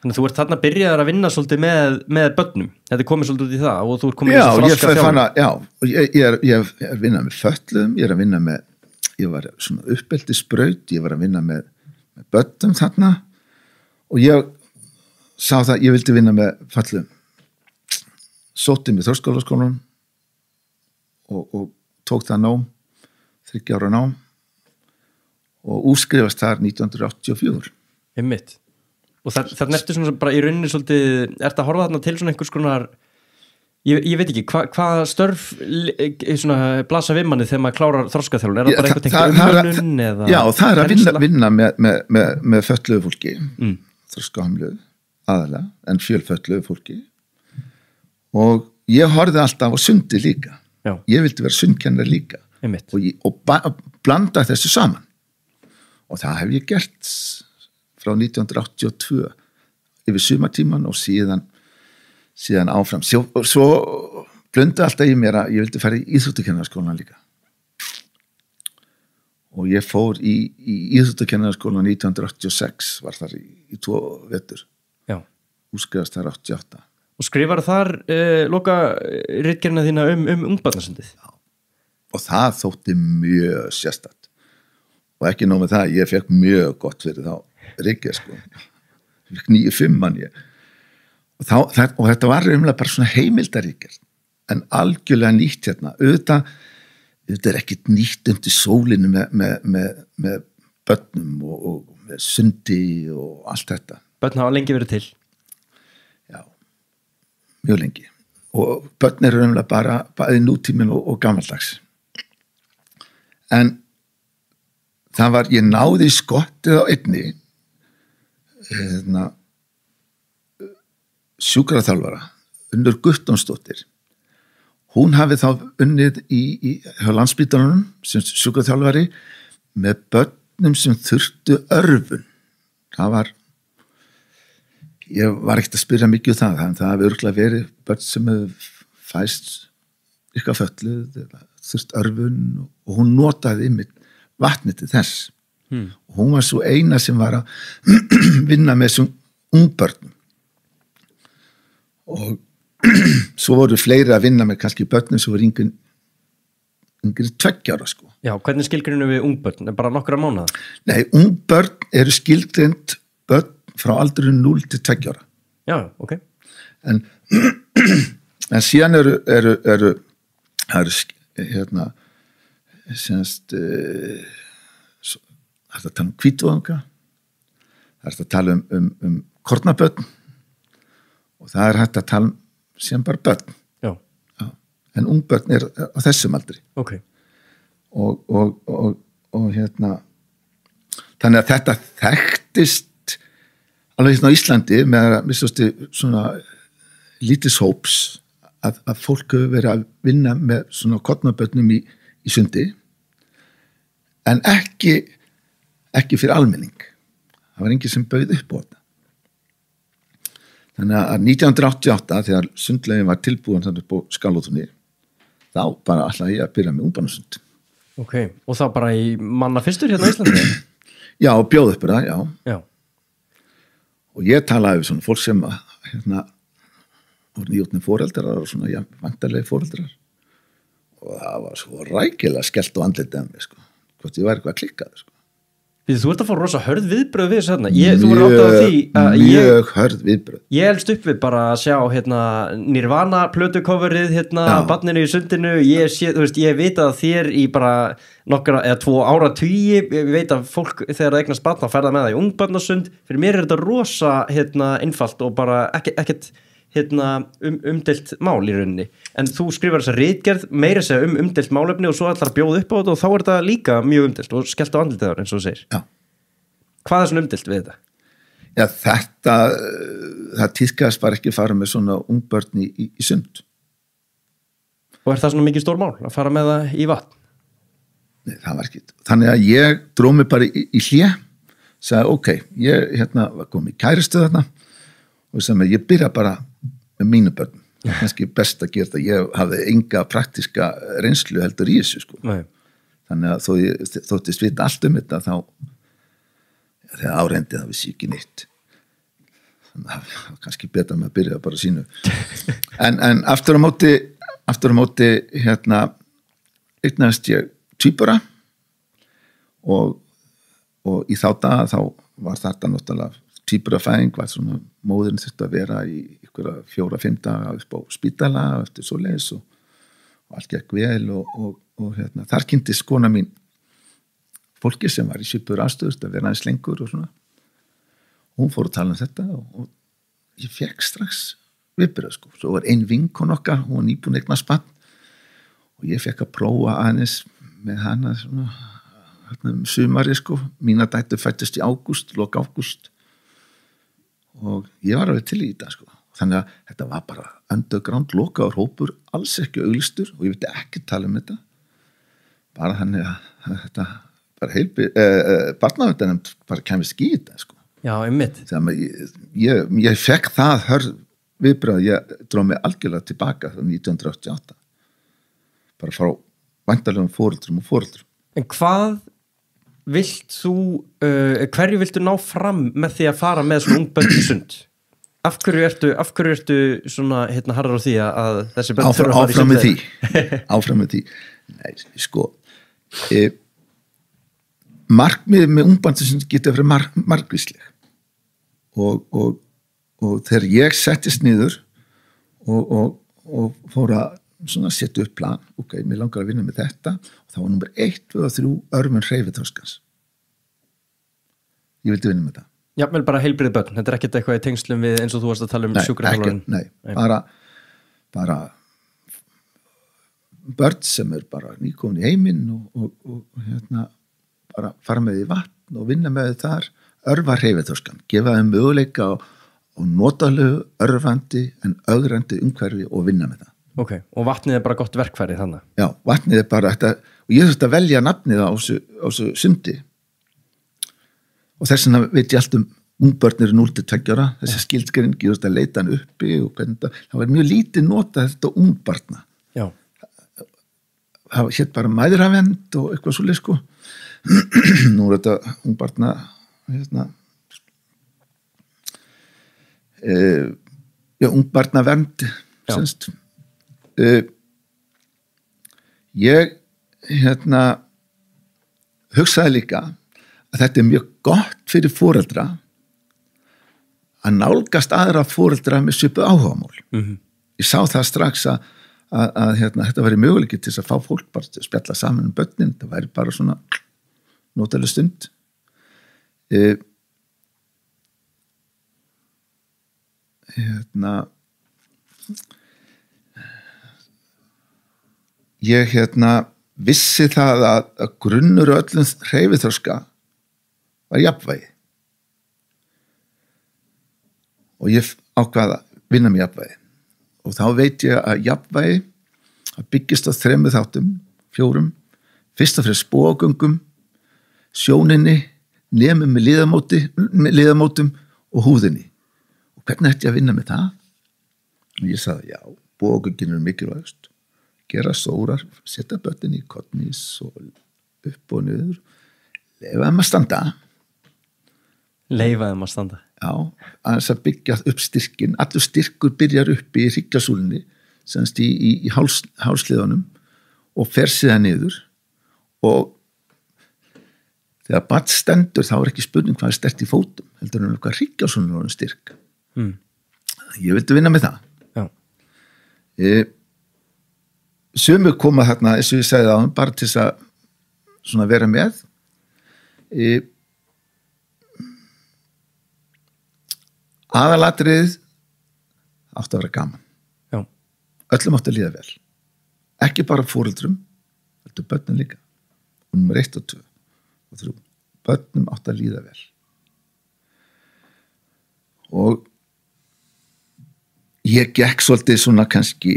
[SPEAKER 2] Þannig að þú ert þarna byrjaður að vinna svolítið með börnum. Þetta komið svolítið út í það og þú ert komið í þessu þroska þjálfun.
[SPEAKER 1] Ég er að vinna með fötluðum, ég var svona uppeldisbraut, ég var að vinna með börnum þarna og ég sá það, ég vildi vinna með fötluðum. Sótti með Þorskólaskólanum og tók það nám, 30 ára nám og útskrifast þar 1984.
[SPEAKER 2] Einmitt. Og það nertu svona bara í rauninni svolítið, ert að horfa þarna til svona einhvers konar, ég veit ekki, hvað störf svona blasa við manni þegar maður klárar þroskaþjálfun, það bara eitthvað tengt umönnun eða?
[SPEAKER 1] Já, það að vinna með fötluðu fólki, þroskahömluðu aðalega, en fjölfötluðu fólki og ég horfði alltaf á sundi líka.
[SPEAKER 2] Já.
[SPEAKER 1] Ég vildi vera sundkennar líka.
[SPEAKER 2] Einmitt.
[SPEAKER 1] og blanda þessu saman og það hef ég gert frá 1982 yfir sumartíman og síðan áfram. Svo blundu alltaf í mér að ég vildi fara í íþróttakennaraskólann líka. Og ég fór í íþróttakennaraskólann 1986, var þar í 2 vetur.
[SPEAKER 2] Já.
[SPEAKER 1] Útskrifast þar 88.
[SPEAKER 2] Og skrifar þar loka ritgerðina þína ungbarnasundið?
[SPEAKER 1] Já. Og það þótti mjög sérstakt. Og ekki nóg með það, ég fekk mjög gott fyrir þá ritgerð sko. Ég fekk 9,5 mann ég. Og þetta var umlega bara svona heimildaríkjart en algjörlega nýtt hérna auðvitað er ekkert nýtt undir sólinu með börnum og með sundi og allt þetta.
[SPEAKER 2] Börn hafa lengi verið til?
[SPEAKER 1] Já, mjög lengi og börn eru umlega bara bæði nútíminn og gamaldags en það var, ég náði skottið á einni sjúkraþjálfara Unnur Guttormsdóttir hún hafi þá unnið í Landspítalanum sem sjúkraþjálfari með börnum sem þurftu örvun ég var ekkert að spyrja mikið um það en það hafi örugglega verið börn sem fæst eitthvað fötluð þurft örvun og hún notaði einmitt vatni til þess og hún var svo eina sem var að vinna með þessum ungbörnum og svo voru fleiri að vinna með kannski börnum sem voru yngri 2 ára sko.
[SPEAKER 2] Já, hvernig skilgreinum við ungbörn? Bara nokkra mánaða? Nei,
[SPEAKER 1] ungbörn eru skilgreind börn frá aldurinn 0 til 2 ára.
[SPEAKER 2] Já, ok.
[SPEAKER 1] En síðan eru hérna semst það er að tala hvítuðanga það er að tala um kornabörn og það er hægt að tala sem bara börn.
[SPEAKER 2] Já.
[SPEAKER 1] En ungbörn er á þessum aldri.
[SPEAKER 2] Ok.
[SPEAKER 1] Og hérna þannig að þetta bættist alveg hérna á Íslandi með svona lítils hóps að fólk hefur verið að vinna með svona kornabörnum í sundi en ekki fyrir almenning. Það var enginn sem bauð upp á þetta. Þannig að 1988 þegar sundlegin var tilbúin þannig upp á Skálholtstunni þá bara ætlaði ég að byrja með ungbarnasund.
[SPEAKER 2] Ok, og þá bara í manna fyrstur hérna á Íslandi?
[SPEAKER 1] Já, bjóð upp það,
[SPEAKER 2] já.
[SPEAKER 1] Og ég talaði við svona fólk sem hérna voru nýjótnir foreldrar og svona vantarlegi foreldrar og það var svo rækilega skellt og andlitið með sko, hvort ég væri eitthvað að klikka sko.
[SPEAKER 2] Þú ert að fá rosa hörð viðbröð við þessu hérna. Þú voru áttað á því að
[SPEAKER 1] mjög hörð viðbröð.
[SPEAKER 2] Ég elst upp við bara að sjá hérna Nirvana plötucoverið hérna barninu í sundinu. Ég veit að þér í bara nokkra eða 2 áratugi, ég veit að fólk þegar það eignast barn þá fer það með það í ungbarnasund. Fyrir mér er þetta rosa einfalt og bara ekkert umdeilt mál í rauninni, en þú skrifar þessa ritgerð meira segja umdeilt málefni og svo ætlar að bjóða upp á þetta og þá er þetta líka mjög umdeilt og skellt á andlitið þar eins og þú segir.
[SPEAKER 1] Já.
[SPEAKER 2] Hvað er svona umdeilt við þetta?
[SPEAKER 1] Já, það tíðkast bara ekki að fara með svona ungbörn í sund.
[SPEAKER 2] Og er það svona mikið stór mál að fara með það í vatn?
[SPEAKER 1] Nei, það var ekki. Þannig að ég dró mig bara í hlé, sagði ok, ég var komið í kæristu þarna og sem ég byrja bara með mínu börn, kannski best að gera þetta, ég hafði enga praktiska reynslu heldur í þessu sko.
[SPEAKER 2] Nei.
[SPEAKER 1] Þannig að þóttist vita allt um þetta þá þegar áreindið það vissi ekki neitt, þannig að það var kannski betra með að byrja bara sínu en aftur á móti eignaðist ég tvíbura og í þá daga þá var þetta náttúrulega tvíburafæðing var svona, móðurinn þurfti að vera í ykkur 4-5 daga upp á spítala eftir svoleiðis og allt gekk vel og þar kynntist kona mín fólki sem var í svipuður aðstöðu að vera aðeins lengur og svona. Hún fór að tala um þetta og ég fekk strax viðbröð sko. Svo var ein vinkon okkar, hún var nýbúin eignast barn og ég fekk að prófa aðeins með hana svona sumari sko. Mína dætur fættist í lok ágúst og ég var alveg til í þetta sko. Þannig að þetta var bara underground lokaður hópur, alls ekki auglýstur og ég veit ekki tala um þetta bara þannig að þetta bara barnaverndarnefnd bara kæmist ekki í þetta sko.
[SPEAKER 2] Já, einmitt.
[SPEAKER 1] Þannig að ég fekk það hörð viðbröð, ég dróð mig algjörlega tilbaka þá 1988 bara frá væntanlegum foreldrum og foreldrum.
[SPEAKER 2] En hvað vilt þú, hverju viltu ná fram með því að fara með svona ung börn í sund? Af hverju ertu svona harður á því að þessi börn þurfa að fara í sund?
[SPEAKER 1] Áfram með því. Nei, sko, markmiðið með ungbarnasund getur verið margvísleg og þegar ég settist niður og fór að svona setja upp plan, ok, mér langar að vinna með þetta og það var nummer 1, 2 og 3 örmön hreyfiþroskans. Ég vildi vinna með það.
[SPEAKER 2] Já, vel bara heilbrigð börn, þetta er ekkert eitthvað í tengslum við eins og þú varst að tala um sjúkraþjálfarinn.
[SPEAKER 1] Nei, bara börn sem er bara nýkomin í heiminn og bara fara með í vatn og vinna með þar, örva hreyfiþroskan, gefa þeim möguleika og notalegu, örfandi en ögrandi umhverfi og vinna með það.
[SPEAKER 2] Ok, og vatnið er bara gott verkfæri þannig?
[SPEAKER 1] Já, vatnið er bara þetta, og ég þurfti að velja nafnið á þessu sundi og þess vegna veit ég allt um ungbörn eru 0-2 ára, þessi skildskrin gerist að leita hann uppi og hvernig það var mjög lítið notað þetta ungbarna. Já. Það hétt bara mæðravernd og eitthvað svoleið sko. Nú er þetta ungbarna ungbarnavernd semst. Ég hugsaði líka að þetta er mjög gott fyrir foreldra að nálgast aðra foreldra með svipuð áhugamál. Ég sá það strax að þetta væri möguleiki til þess að fá fólk bara að spjalla saman um börnin, það væri bara svona notaleg stund. Ég vissi það að grunnur öllum hreyfiþroska var jafnvægi. og ég ákvað að vinna með jafnvægi og þá veit ég að jafnvægi að byggist á 3 þáttum, 4, fyrst og fremst spógöngum, sjóninni, nemum með liðamótum og húðinni. Og hvernig ætti ég að vinna með það? Og ég sagði, já, spógöngin mikilvægust, gera sórar, setja börnin í kottnís og upp og niður, leyfa þeim að standa.
[SPEAKER 2] Leyfa þeim að standa.
[SPEAKER 1] Já, að byggja upp styrkin, allur styrkur byrjar upp í hryggjasúlunni, semst í hálsliðunum og fer síðan niður og þegar barn stendur þá ekki spurning hvað sterkt í fótum, heldur en hvað hryggjasúlunum er styrk. Ég vildi vinna með það. Já. Sumir koma þarna, eins og ég sagði áðan, bara til þess að svona vera með. Aðalatriðið átti að vera gaman.
[SPEAKER 2] Já.
[SPEAKER 1] Öllum átti að líða vel. Ekki bara foreldrum, heldur börnum líka. Og númer 1 og 2 og 3. Börnum átti að líða vel. Og ég gekk svolítið svona kannski,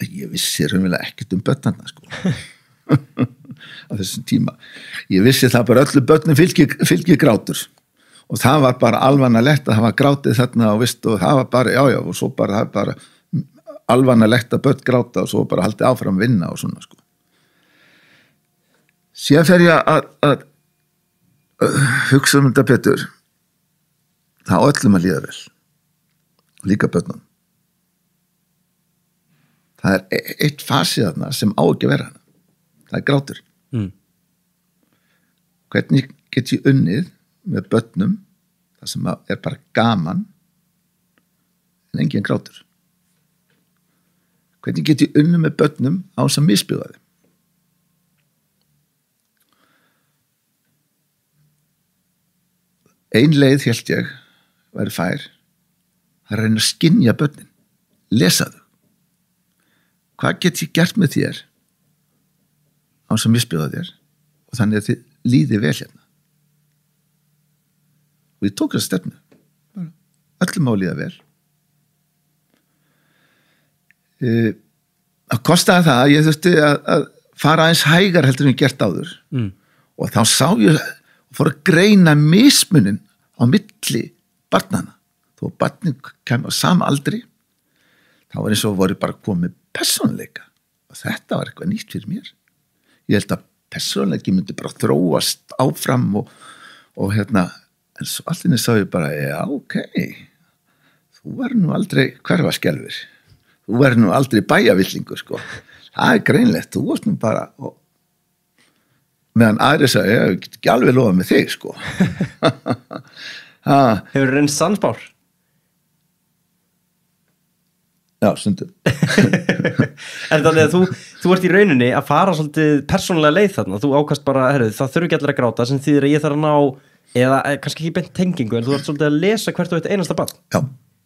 [SPEAKER 1] ég vissi raunverulega ekkert börnarna sko. Á þessum tíma. Ég vissi það bara öllu börnum fylgir grátur. Og það var bara alvanalegt að hafa grátið þarna og vist og það var bara, já, og svo bara, það var bara alvanalegt að börn gráta og svo bara haldið áfram vinna og svona, sko. Síðan fer ég að hugsa þetta betur. Það á öllum að líða vel. Líka börnum. Það er eitt fasið þarna sem á ekki að vera hana. Það er grátur. Hvernig get ég unnið með börnum, það sem er bara gaman en engin grátur. Hvernig get ég unnið með börnum á þess að misbjóða þeim? Ein leið hélt ég væri fær að reyna að skynja börnin, lesa þau. Hvað get ég gert með þér á þess að misbjóða þér og þannig að þið líði vel hérna? Og ég tók það stefnu. Öllum á að líða vel. Það kostaði það að ég þurfti að fara aðeins hægar heldur en ég gert áður. Og þá sá ég og fór að greina mismunin á milli barnanna. Þó barnin kemur á sama aldri, þá var eins og voru bara komið persónuleika. Og þetta var eitthvað nýtt fyrir mér. Ég held að persónuleiki myndi bara þróast áfram og hérna, en svo allir sá ég bara, já, ok, þú verður nú aldrei hverfaskelfur. Þú verður nú aldrei bæjavillingur, sko. Það er greinlegt, þú varst nú bara, meðan aðri sagði, ég get ekki alveg lofað með þig, sko.
[SPEAKER 2] Hefur reynst sannspár?
[SPEAKER 1] Já, stundum.
[SPEAKER 2] En þannig að þú ert í rauninni að fara svolítið persónulega leið þarna. Þú ákast bara, það þurfi ekki allir að gráta sem þýðir að ég þarf að ná, eða kannski ekki beint tengingu, en þú ert svolítið að lesa hvert og eitt einasta barn.
[SPEAKER 1] Já.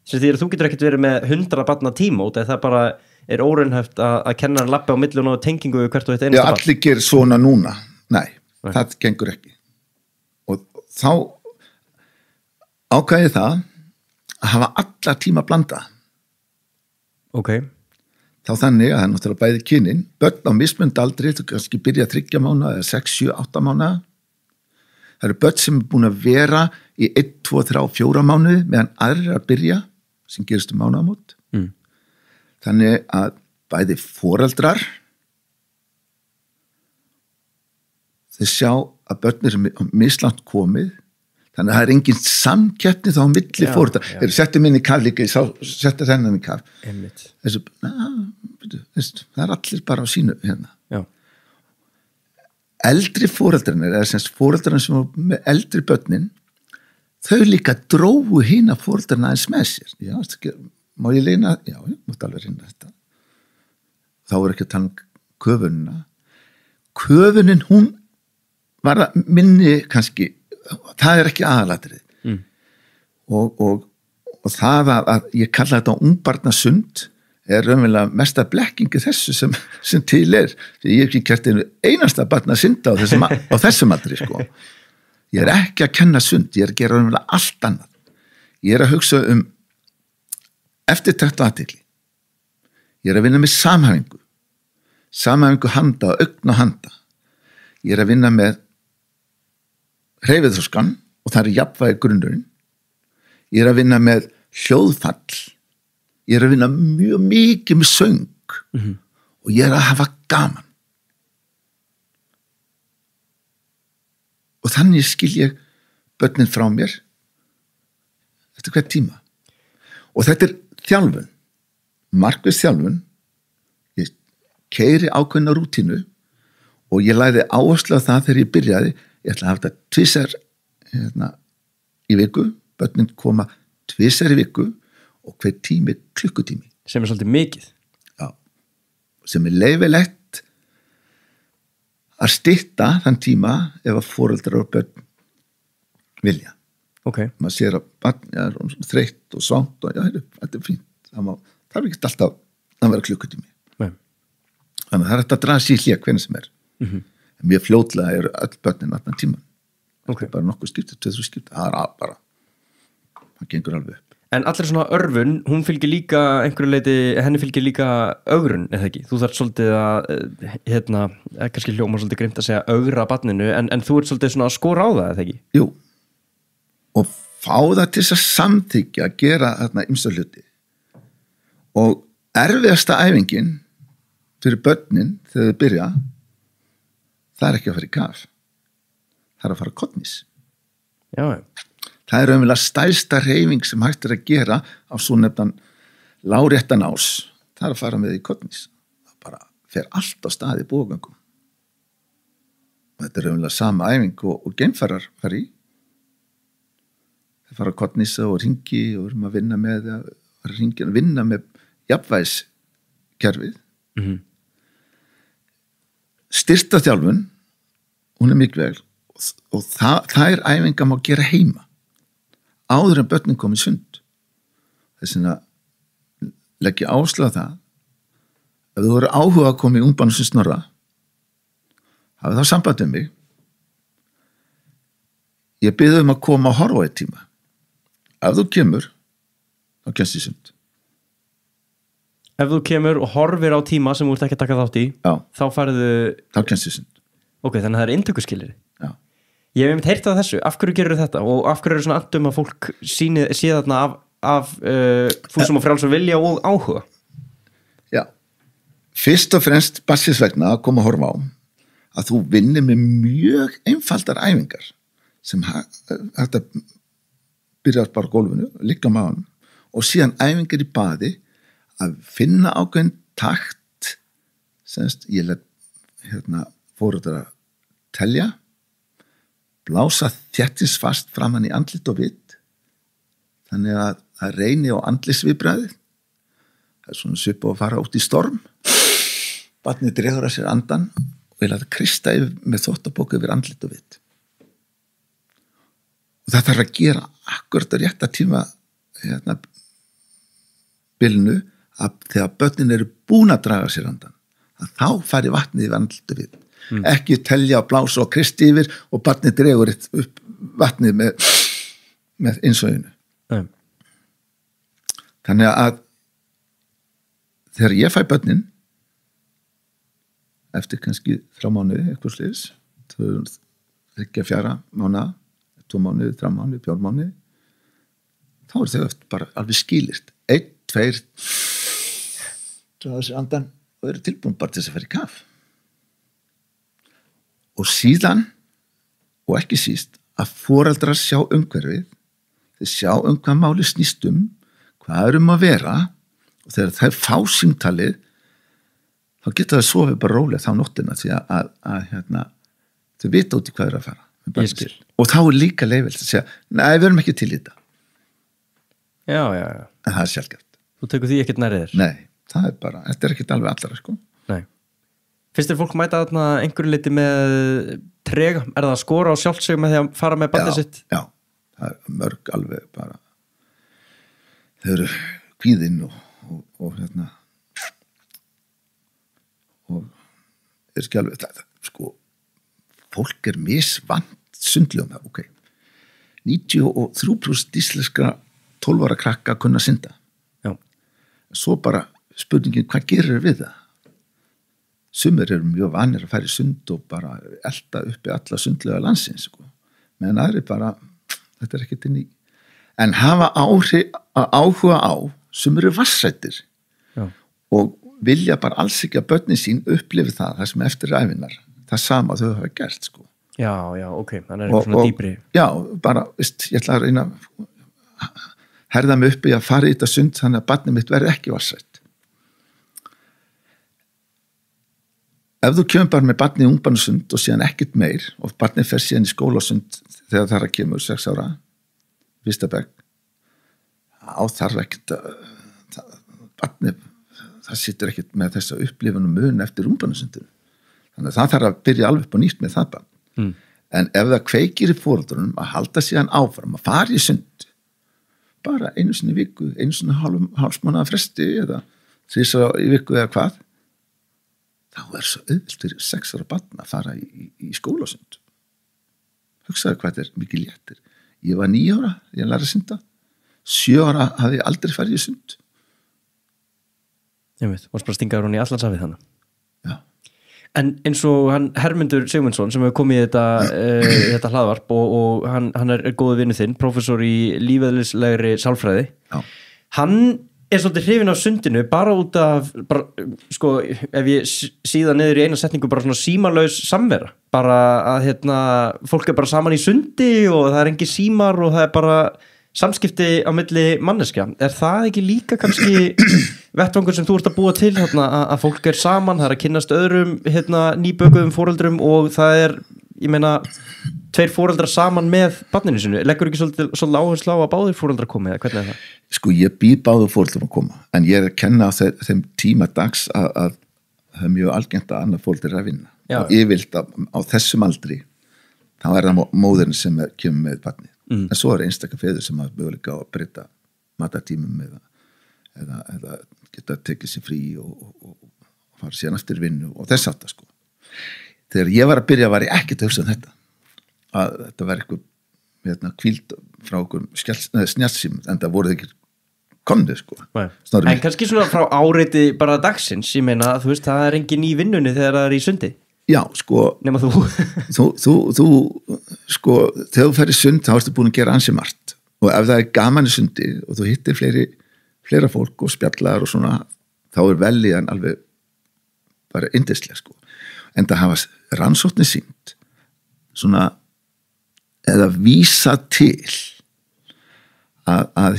[SPEAKER 2] Sem þýðir að þú getur ekkert verið með 100 barna tímót, eða það bara er óraunhæft að kenna lappi á milli og ná tengingu hvert og eitt einasta barn.
[SPEAKER 1] Já, allir gerir svona núna. Nei, það gengur ekki. Og þá ákvæði það að hafa alla tíma blanda.
[SPEAKER 2] Ok.
[SPEAKER 1] Þá þannig að það er náttúrulega bæði kynin, börn á mismund aldri, þú kannski byrja 3 mánaða eða 6, 7, 8 mánaða. Það eru börn sem er búin að vera í 1, 2, 3, 4 mánuði meðan aðrir að byrja sem gerist mánaðamót. Þannig að bæði foreldrar þeir sjá að börn er mislangt komið, þannig að það er engin samkeppni þá á milli foreldrar. Þeir settu minni í kaf líka, ég settu þennan í kaf. Þessu, það er allir bara á sínu hérna.
[SPEAKER 2] Já.
[SPEAKER 1] Eldri foreldrarnir, eða semst foreldrarnir sem var með eldri börnin, þau líka drógu hina foreldrarna aðeins með sér. Já, má ég leina? Já, ég mátt alveg reyna þetta. Þá er ekki að tala um köfunina. Köfunin, hún var að minni kannski, það er ekki aðalatrið. Og það að ég kalla þetta ungbarnasund er raunverulega mesta blekkingu þessu sem til er. Því ég hef ekki kert einasta barn að synda á þessum aldri, sko. Ég er ekki að kenna sund, ég er að gera raunverulega allt annað. Ég að hugsa eftirtekt og athygli. Ég að vinna með samhæfingu handa og augn og handa. Ég að vinna með hreyfiþroskan og það jafnvægi grunnurinn. Ég að vinna með hljóðfall. Ég að vinna mjög mikið með söng og ég að hafa gaman. Og þannig skil ég börnin frá mér eftir hvert tíma. Og þetta þjálfun, markviss þjálfun. Ég keyri ákveðna rútínu og ég lagði áherslu á það þegar ég byrjaði. Ég ætla að hafa þetta 2 í viku, börnin koma 2 í viku og hver tími klukkutími.
[SPEAKER 2] Sem svolítið mikið.
[SPEAKER 1] Já, sem leyfilegt að stytta þann tíma ef að foreldrar og börn vilja.
[SPEAKER 2] Ok.
[SPEAKER 1] Maður sér að barn er þreytt og svangt og þetta fínt. Það þarf ekki alltaf að vera klukkutími.
[SPEAKER 2] Nei.
[SPEAKER 1] Þannig að það þetta að draga sér hlé hvernig sem En mjög fljótlega eru öll börnin allan tíman.
[SPEAKER 2] Ok.
[SPEAKER 1] Bara nokkuð skipti, 2-3 skipti. Það gengur alveg upp.
[SPEAKER 2] En allir svona örvun, hún fylgir líka einhverju leiti, henni fylgir líka ögrun, eða ekki? Þú þarf svolítið að, kannski hljóma svolítið grimt að segja ögra barninu, en þú ert svolítið svona að skora á það, eða ekki?
[SPEAKER 1] Jú. Og fá það til þess að samþykja að gera þarna ýmsa hluti. Og erfiðasta æfingin fyrir börnin þegar þau byrja, það ekki að fara í kaf. Það að fara að koddnis.
[SPEAKER 2] Já.
[SPEAKER 1] Það raunverulega stærsta hreyfing sem hægt að gera á svo nefnan láréttan ás. Það að fara með í koddnis. Það bara fer allt á stað í bógangum. Þetta raunverulega sama æfing og geimfarar fara í. Þeir fara að koddnisa og ringi og erum að vinna með jafnvægiskerfið. Styrta þjálfun, hún mikilvæg og það æfingar má gera heima áður en börnin komið sund. Þess vegna legg ég áherslu á það ef þú eru áhuga að koma í ungbarnasund Snorra hafið þá samband um mig. Ég bið að koma að horfa eitt tíma. Ef þú kemur þá kemst ég sund.
[SPEAKER 2] Ef þú kemur og horfir á tíma sem þú ert ekki að taka þátt í, þá
[SPEAKER 1] kemst ég sund.
[SPEAKER 2] Ok, þannig að það inntökuskilyrði.
[SPEAKER 1] Já.
[SPEAKER 2] Ég hef einmitt heyrt á þessu. Af hverju gerur þetta? Og af hverju eru svona andum að fólk sé þarna af fúsum og frjálsum vilja og áhuga? Já.
[SPEAKER 1] Fyrst og fremst barsins vegna að koma að horfa á að þú vinnir með mjög einfaldar æfingar sem hægt að byrja bara á gólfinu, liggja á maganum og síðan æfingar í baði að finna ákveðin takt semst ég let fóruðar að telja blása þéttinsfast framan í andlit og vitt þannig að það reyni á andlitsviðbragðið það svona svipað að fara út í storm barnið dregur að sér andan og vil að krista yfir með þvottabók yfir andlit og vitt og það þarf að gera akkurat að rétta tíma bilinu að þegar börnin eru búin að draga sér andan að þá fari vatnið yfir andlit og vitt ekki telja og blása og kristi yfir og barnið dregur upp vatnið með innsvæðinu þannig að þegar ég fæ börnin eftir kannski 3 mánuði eitthvað sliðis 3-4 mánuða 2 mánuði, 3 mánuði, 4 mánuði þá eru þau eftir bara alveg skilyrt 1, 2 draga sér andan og eru tilbúin bara til þess að fara í kaf og síðan og ekki síst að foreldrar sjá umhverfið þeir sjá hvað máli snýst hvað að vera og þegar þær fá símtalið þá geta það sofið bara rólega þá nóttina því að þau vita út í hvað að fara og þá líka leiðvilt að segja nei, við erum ekki til í þetta
[SPEAKER 2] já.
[SPEAKER 1] En það sjálfgeft
[SPEAKER 2] þú tekur því ekkert nærið þér
[SPEAKER 1] nei, það bara, þetta ekkert alveg allara sko
[SPEAKER 2] nei. Finnst þér fólk mæta þarna einhverju liti með trega, það að skora á sjálfsög með því að fara með bandið sitt
[SPEAKER 1] já, það er mörg alveg bara þau eru kvíðinn og er ekki alveg sko, fólk misvant sundlegum það, ok 93% íslenskra 12 ára krakka að kunna synda.
[SPEAKER 2] Já.
[SPEAKER 1] Svo bara spurningin, hvað gerir við það? Sumir eru mjög vanir að fara í sund og bara elta uppi alla sundlega landsins, sko. Meðan aðri bara, þetta er ekkert inn í. En hafa áhuga á, sumir eru vassrættir og vilja bara alls ekki að börnin sín upplifi það sem eftir æfinar, það sama þau hafa gert, sko.
[SPEAKER 2] Já, ok, þannig er eitthvað svona dýpri.
[SPEAKER 1] Já, bara, ég ætla að reyna að herða mig uppi að fara í þetta sund þannig að barnið mitt verði ekki vassrætt. Ef þú kemur bara með barnið í ungbarnasund og síðan ekkert meir og barnið fer síðan í skólasund þegar það kemur 6 ára, fyrsta bekk, þarf ekkert barnið, það situr ekkert með þessa upplifunum mun eftir ungbarnasundinu. Þannig að það þarf að byrja alveg upp á nýtt með það barn. En ef það kveikir í foreldrunum að halda síðan áfram að fara í sund, bara einu sinni í viku, einu sinni hálfsmánaða fresti eða 3 í viku eða hvað, þá svo auðvilt fyrir 6 ára barn að fara í skólasund. Hugsaðu hvað þetta er mikið léttir. Ég var 9 ára, ég lærði að synda. 7 ára hafði ég aldrei farið í sund.
[SPEAKER 2] Ég veit, varst bara stingaður hún í allansafið þannig.
[SPEAKER 1] Já.
[SPEAKER 2] En eins og hann Hermundur Sigmundsson sem hefur komið í þetta hlaðvarp og hann er góðu vinur þinn, prófessor í lífeðlislegri sálfræði. Já. Hann er svolítið hrifinn af sundinu bara út af, sko, ef ég síða niður í eina setningu bara svona símalaus samvera, bara að fólk er bara saman í sundi og það er engin símar og það er bara samskipti á milli manneskja. Er það ekki líka kannski vettvangur sem þú ert að búa til að fólk er saman, það er að kynnast öðrum nýbökuðum foreldrum og það er, ég meina, 2 foreldrar saman með barninu sinu, leggur ekki svolítið áherslu á að báðir foreldrar komi, eða hvernig er það?
[SPEAKER 1] Sko, ég býð báðir foreldrum að koma, en ég er að kenna á þeim tíma dags að það er mjög algengt að annar foreldrar er að vinna. Já. Og ég vilt að á þessum aldri, þá er það móðurinn sem kemur með barnið. En svo er einstakar feður sem hafa möguleika á að breyta matartímum eða geta tekið sér frí og fara síðan eftir vinnu og þess aftur, sko. Þegar ég var að byrja var ég ekkert að hugsa þetta. Að þetta var eitthvað hvíld frá okkur snjallsím, en það voru ekki komnið, sko.
[SPEAKER 2] En kannski svona frá áreiti bara dagsins, ég meina, þú veist, það er engin í vinnunni þegar það er í sundi.
[SPEAKER 1] Já, sko.
[SPEAKER 2] Nema þú.
[SPEAKER 1] þú sko, þegar þú fer í sund, þá ertu búin að gera ansi margt. Og ef það er gaman í sundi og þú hittir fleira fólk og spjallar og svona, þá er velíðan alveg bara yndislega, sko. En það hafa rannsóknir sýnt svona eða vísa til að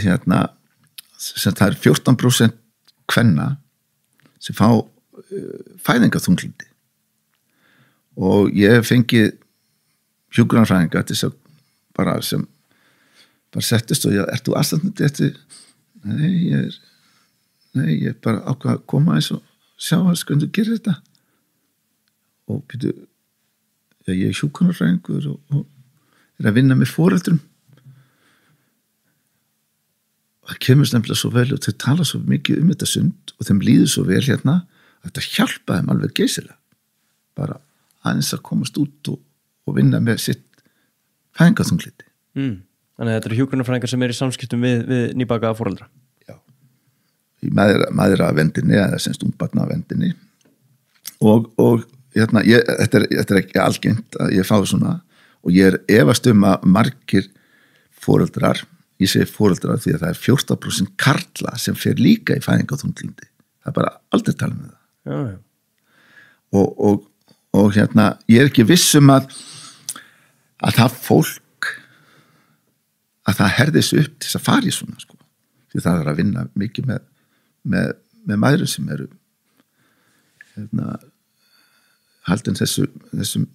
[SPEAKER 1] sem það er 14% kvenna sem fá fæðingarþunglyndi og ég fengi hjúkrunarfræðinga til þess að bara settist og ert þú aðstandandi eftir? Nei, ég bara ákvað að koma eins og sjá að skoðum þú gerir þetta og byrju, ég er hjúkrunarfræðingur og er að vinna með foreldrum og það kemur nefnilega svo vel og þau tala svo mikið þetta sund og þeim líður svo vel að þetta hjálpa þeim alveg geysilega bara aðeins að komast út og vinna með sitt fæðingarþunglyndi.
[SPEAKER 2] Þannig að þetta eru hjúkrunarfræðingar sem eru í samskiptum við nýbakaða foreldra.
[SPEAKER 1] Já, í mæðravendinni eða semst ungbarnavendinni og þetta er ekki algengt að ég fá svona og ég er efast að margir foreldrar, ég segi foreldrar því að það er 14% karla sem fer líka í fæðingarþunglyndi. Það er bara aldrei tala með það. Já. Og ég er ekki viss að það fólk að það herðis upp til þess að fara í svona, sko. Því það er að vinna mikið með mæður sem eru haldin þessum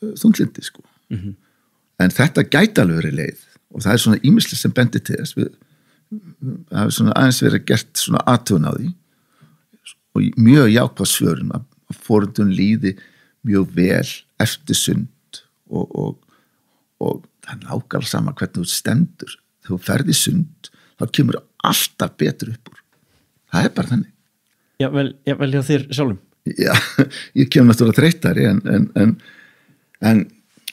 [SPEAKER 1] þunglyndi, sko. En þetta gæti alveg verið leið og það er svona ýmislegt sem bendir til þess það hefur svona aðeins verið gert svona athugun á því og mjög jákvæð svörum að foreldrum líði mjög vel eftir sund og það er nákvæmlega sama hvernig þú stendur þegar þú ferð í sund þá kemur alltaf betur upp úr það er bara þannig.
[SPEAKER 2] Já, vel hjá þér sjálfum.
[SPEAKER 1] Já, ég kem náttúrulega þreyttari en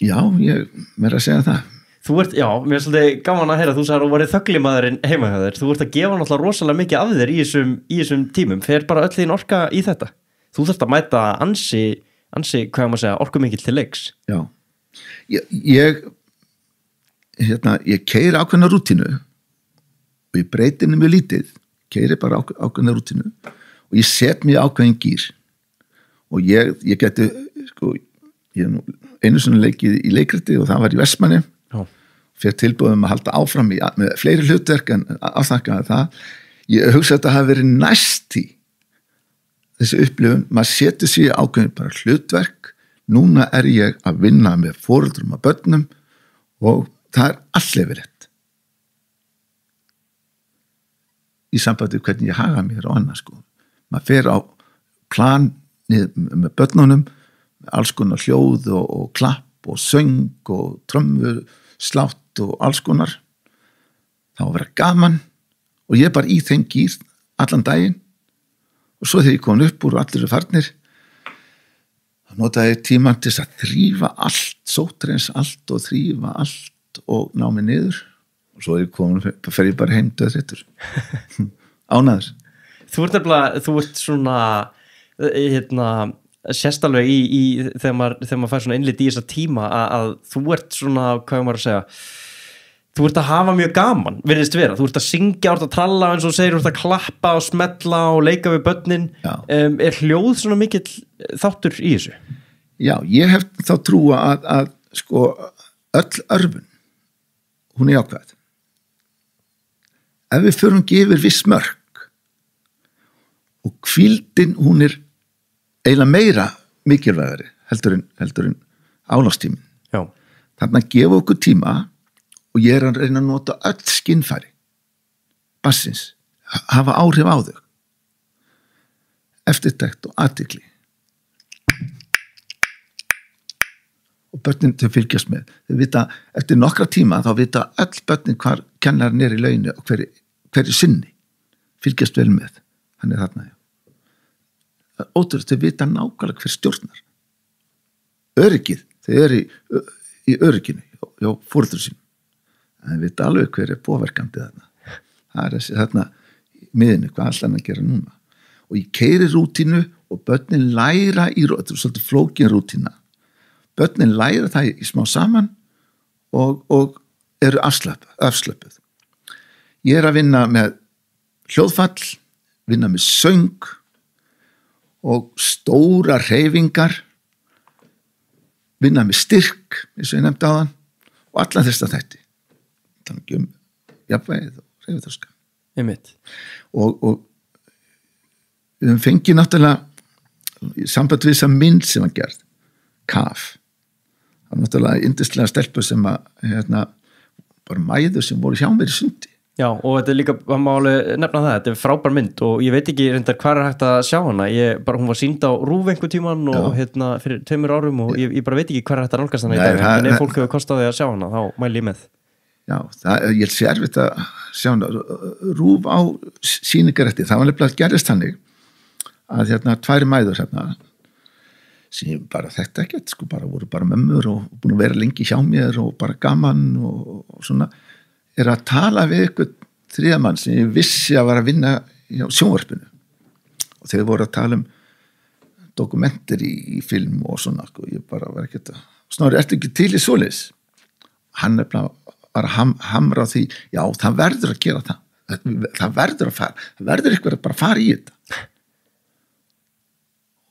[SPEAKER 1] já, ég verð að segja það.
[SPEAKER 2] Þú ert, já, mér er svolítið gaman að heyra, þú sagðir að þú varið þögglimaðurinn heima hjá þér, þú ert að gefa náttúrulega rosalega mikið af þér í þessum tímum, fer bara öll þín orka í þetta. Þú þarft að mæta ansi, hvað maður segja, orku mikill til leiks.
[SPEAKER 1] Já, ég keyri ákveðna rútínu og ég breyti henni mjög lítið, keyri bara ákveðna rútínu og ég set mér ákveðin gýr og ég geti, sko, ég einu svona leikið í leikriti og það var í Vestmanni. Fyrir tilbúðum að halda áfram með fleiri hlutverk en afþakkaði það. Ég hugsa að þetta hafi verið næsti þessi upplifun, maður setur sig ákveðin bara hlutverk, núna er ég að vinna með foreldrum og börnum og það er allir verið rétt. Í sambandi hvernig ég haga mér og annað, sko. Maður fer á plan með börnunum, með alls konar hljóð og klapp og söng og trömmur, slátt og alls konar, þá að vera gaman og ég bara í þeim gýr allan daginn og svo þegar ég kom upp úr og allir eru farnir þá notaði ég tímann til þess að þrífa allt, sótreins allt og þrífa allt og ná mig niður og svo er ég komin og fer ég bara heim döðrættur ánæður.
[SPEAKER 2] Þú ert svona sérstalveg í þegar maður fær svona innlit í þessa tíma að þú ert svona, hvað maður að segja, þú ert að hafa mjög gaman, virðist vera, þú ert að syngja, þú ert að tralla eins og segir, þú ert að klappa og smetla og leika við börnin. Er hljóð svona mikill þáttur í þessu?
[SPEAKER 1] Já, ég hef þá trúa að sko öll örfun, hún er jákvæð. Ef við förum gefur viss mörk og hvíldin hún er eiginlega meira mikilvægari heldur en álagstíminn.
[SPEAKER 2] Já.
[SPEAKER 1] Þannig að gefa okkur tíma og ég er að reyna að nota öll skinnfæri bassins, hafa áhrif á þau eftirtekt og athygli og börnin þau fylgjast með, þau vita eftir nokkra tíma þá vita öll börnin hvar kennarinn er í lauginu og hverju sinni fylgjast vel með, hann er þarna. Ótrúlega, þau vita nákvæmlega hver stjórnar öryggið, þau eru í örygginu hjá foreldrum sínum en þau vita alveg hver er påverkandi þarna, það er þessi þarna miðinu, hvað allan að gera núna og ég keyri rútínu og börnin læra þetta er svolítið flókin rútína, börnin læra það í smá saman og eru afslöpuð. Ég er að vinna með hljóðfall, vinna með söng og stóra hreyfingar, vinna með styrk, eins og ég nefndi áðan, og allan þess að þætti. Þannig jafnvægið og hreyfiþroska.
[SPEAKER 2] Einmitt.
[SPEAKER 1] Og við höfum fengið náttúrulega í samband við þessa mynd sem var gerð, KAF. Það var náttúrulega yndislega stelpur sem bara mæður sem voru hjá mér í sundi.
[SPEAKER 2] Já, og þetta er líka, maður má alveg nefna það, þetta er frábær mynd og ég veit ekki reyndar hvað er hægt að sjá hana, hún var sýnd á RÚV einhvern tímann og fyrir 2 árum og ég bara veit ekki hvað er hægt að nálgast hana í dag, en ef fólk hefur kostaði að sjá hana, þá mæli ég með.
[SPEAKER 1] Já, ég sé erfitt að sjá hana, RÚV á sýningarétti, það var nefnilega gerðist þannig að 2 mæður sem ég bara þekkti ekkert, sko, bara voru bara mömmur og búin að vera lengi hjá mér og bara gaman og svona, er að tala við ykkur 3 mann sem ég vissi að var að vinna á sjónvarpinu og þeir voru að tala dokumentir í film og svona, sko, ég bara var ekkert að Snorri, ertu ekki til í svoleiðis? Hann er bara að hamra á því, já, það verður að gera það verður að fara, það verður ykkur að bara fara í þetta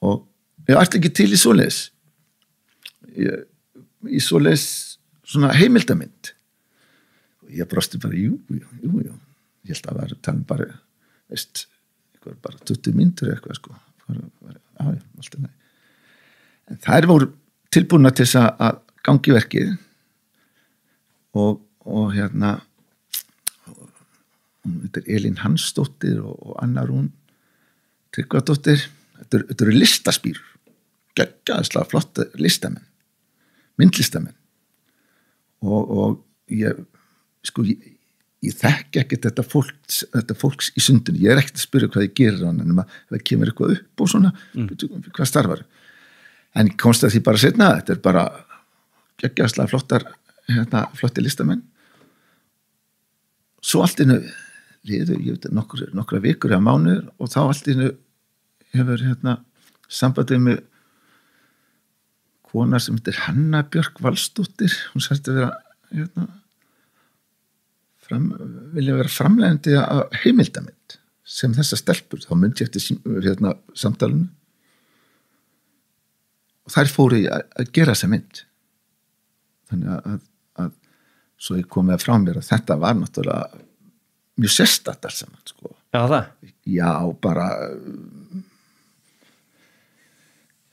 [SPEAKER 1] og ég ertu ekki til í svoleiðis í svoleiðis svona heimildamynd og ég brosti bara, jú ég held að vera tala bara veist, bara 20 mínútur eitthvað sko en þær voru tilbúna til þess að gangi verkið og þetta er Elín Hansdóttir og Anna Rún Tryggvadóttir, þetta eru listaspýrur geggjaðslega flott listamenn myndlistamenn og ég þekki ekki þetta fólks í sundinu, ég er ekkert að spyrja hvað ég gerir á hann en það kemur eitthvað upp og svona hvað starfar en ég komst að því bara setna, þetta er bara geggjaðslega flottar flotti listamenn svo allt innu liðu, ég veit, nokkra vikur eða mánuður og þá allt innu hefur sambandið með kona sem heitir Hanna Björk Valsdóttir, hún sagðist að vera vilja vera framleiðandi af heimildamynd sem þessa stelpur, þá myndi ég eftir samtalinu og þær fóru að gera þessa mynd þannig að svo ég komið frá mér að þetta var náttúrulega mjög sérstakt alls saman sko.
[SPEAKER 2] Já, það?
[SPEAKER 1] Já, bara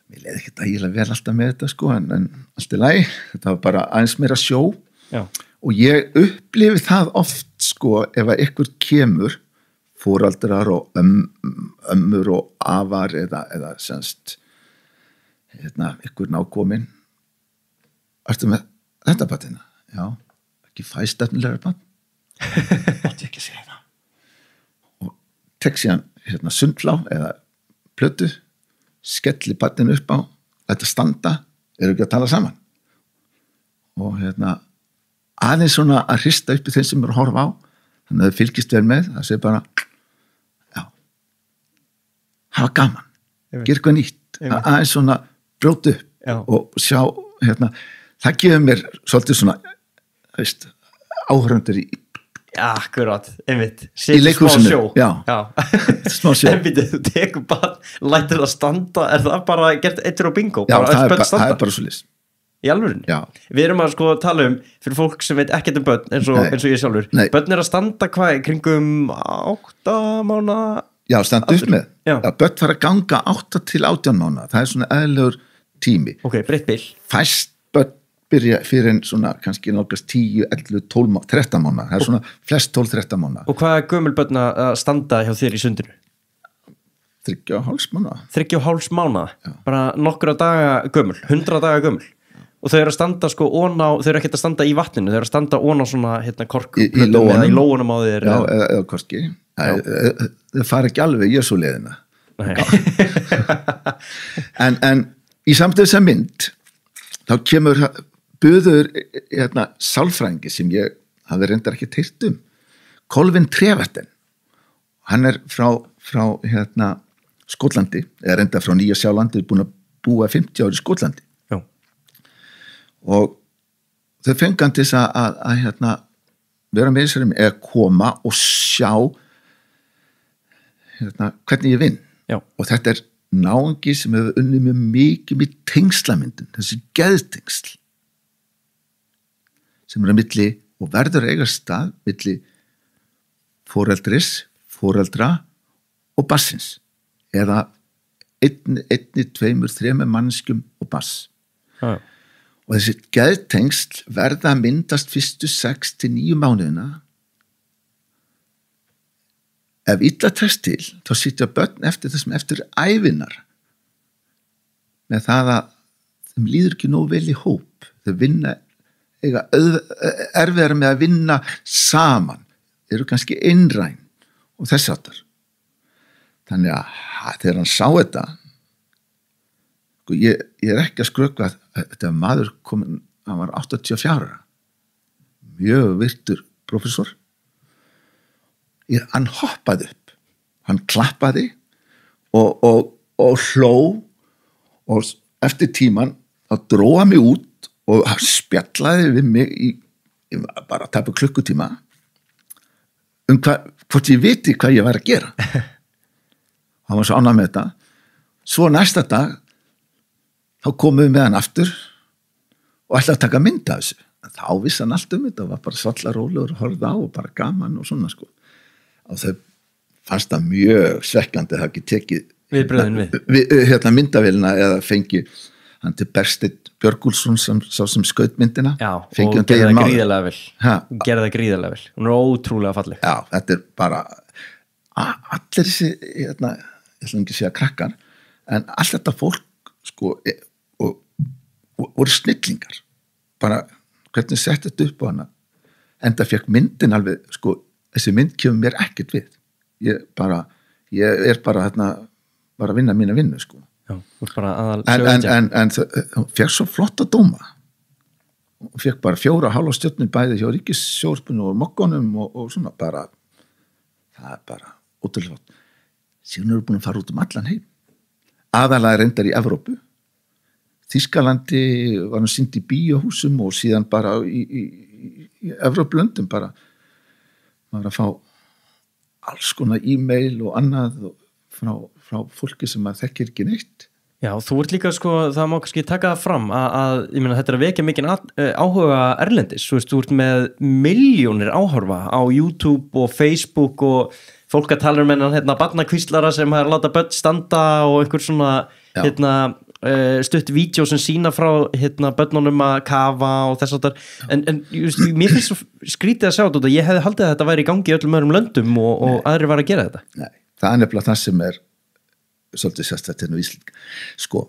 [SPEAKER 1] mér leiði ekki ægilega vel alltaf með þetta sko, en allt í lagi, þetta var bara aðeins meira sjó.
[SPEAKER 2] Já.
[SPEAKER 1] Og ég upplifi það oft sko, ef að ykkur kemur foreldrar og ömmur og afar eða semst ykkur nákomin ertu með þetta battina? Já, ekki fæstefnilega barn átti ekki að segja það og tek síðan sundlá eða plötu skelli barninu upp á þetta standa, eru ekki að tala saman og aðeins svona að hrista upp í þeim sem eru að horfa á þannig að þau fylgist vel með það segir bara já, hafa gaman gera eitthvað nýtt, aðeins svona bróta upp og sjá það gefur mér svolítið svona áhörundur í
[SPEAKER 2] akkurat, einmitt
[SPEAKER 1] í leikhúsinu, já. Smá sjó
[SPEAKER 2] en býttu, þú tekur bara, lætur það standa er það bara gert eittur og bingo?
[SPEAKER 1] Já, það er bara svo list
[SPEAKER 2] í alvörinni?
[SPEAKER 1] Já.
[SPEAKER 2] Við erum að sko tala fyrir fólk sem veit ekkert börn eins og ég sjálfur.
[SPEAKER 1] Nei.
[SPEAKER 2] Börn að standa hvað, kringum 8 mánaða?
[SPEAKER 1] Já, standa upp með. Já, börn fara að ganga 8 til 18 mánaða. Það er svona eðlilegur tími.
[SPEAKER 2] Ok, breytt bil.
[SPEAKER 1] Fæst börn byrja fyrir en svona kannski nálgast 10, 11, 12, 13 mánaða. Það er svona flest 12-13 mánaða. Og
[SPEAKER 2] hvað er gömul börn að standa hjá þér í sundinu?
[SPEAKER 1] 3,5 mánaða.
[SPEAKER 2] 3,5 mánaða? Bara nokkra daga gömul, 100 daga gömul. Og þau eru að standa sko þau eru ekki að standa í vatninu, þau eru að standa á svona korkplötum eða í lóunum á þér.
[SPEAKER 1] Já, eða korki. Þau fara ekki alveg í þessu leiðina. en í samtöðu sem mynd, þá kemur buður sálfræðingi sem ég hafði reyndar ekki heyrt Kolvin Treverten. Hann er frá Skotlandi, eða reyndar frá Nýja Sjálandi, búin að búa 50 ári í Skotlandi. Og þau fengu hann til þess að vera með þessari eða koma og sjá hvernig ég vinn.
[SPEAKER 2] Já.
[SPEAKER 1] Og þetta er náungi sem hefur unnið mjög mikið með tengslamyndun, þessi geðtengsl sem er að milli og verður eiga stað milli foreldra og bassins eða 1, 2, 3 manneskjum og bass.
[SPEAKER 2] Já.
[SPEAKER 1] Og þessi geðtengsl verða að myndast fyrstu 6 til 9 mánuðina. Ef illa tekst til, þá sitja börn eftir þessum eftir ævinar með það að þeim líður ekki nóg vel í hóp. Þau erfiðara með að vinna saman. Þeir eru kannski einræn og þess aftar. Þannig að þegar hann sá þetta ég er ekki að skrökva að þetta maður komin, hann var 84 mjög virtur prófessor hann hoppaði upp hann klappaði og hló og eftir tíman þá dróði hann mig út og spjallaði við mig í bara tæpa klukkutíma hvort ég viti hvað ég var að gera hann var svo ánægður með þetta svo næsta dag þá komum við með hann aftur og ætlaði að taka mynd af þessu. Þá vissi hann allt þetta, var bara sallarólegur og horfði á og bara gaman og svona sko. Og þau fannst það mjög svekkjandi að hafa ekki tekið
[SPEAKER 2] viðbröðin
[SPEAKER 1] myndavélina eða fengi hann til Bersteinn Björgúlfsson sá sem skaut myndina.
[SPEAKER 2] Já, og gerði það gríðarlega vel. Gerði það gríðarlega vel. Hún er ótrúlega falleg.
[SPEAKER 1] Já, þetta er bara allir þessi, ég ætla ekki að segja krakkar, en allt þetta fólk sko og voru snillingar bara hvernig sett þetta upp á hana en það fekk myndin alveg sko, þessi mynd kemur mér ekkert við ég er bara bara að vinna mína vinnu sko.
[SPEAKER 2] Já, bara
[SPEAKER 1] en það fekk svo flotta dóma og fekk bara 4,5 stjörnur bæði hjá ríkissjónvarpinu og mokkonum og svona bara, það bara ótrúlega flott. Síðan eru búin að fara út allan heim. Aðalega reyndar í Evrópu. Þýskalandi var hann sýnd í bíóhúsum og síðan bara í Evróplöndum bara maður að fá alls konar e-mail og annað frá fólki sem maður þekkir ekki neitt.
[SPEAKER 2] Já, þú ert líka sko, það má kannski taka það fram að ég meina þetta að vekja mikinn áhuga erlendis, þú ert með milljónir áhorfa á YouTube og Facebook og fólk að tala hennan barnakvíslara sem har láta börn standa og einhver svona stutt vídeo sem sína frá börnunum að kafa og þess að en mér finnst svo skrítið að sjá þetta, ég hefði haldið að þetta væri í gangi í öllum öðrum löndum og aðrir var að gera þetta.
[SPEAKER 1] Nei, það er nefnilega það sem er svolítið sérstætt hérna á Íslandi. Sko,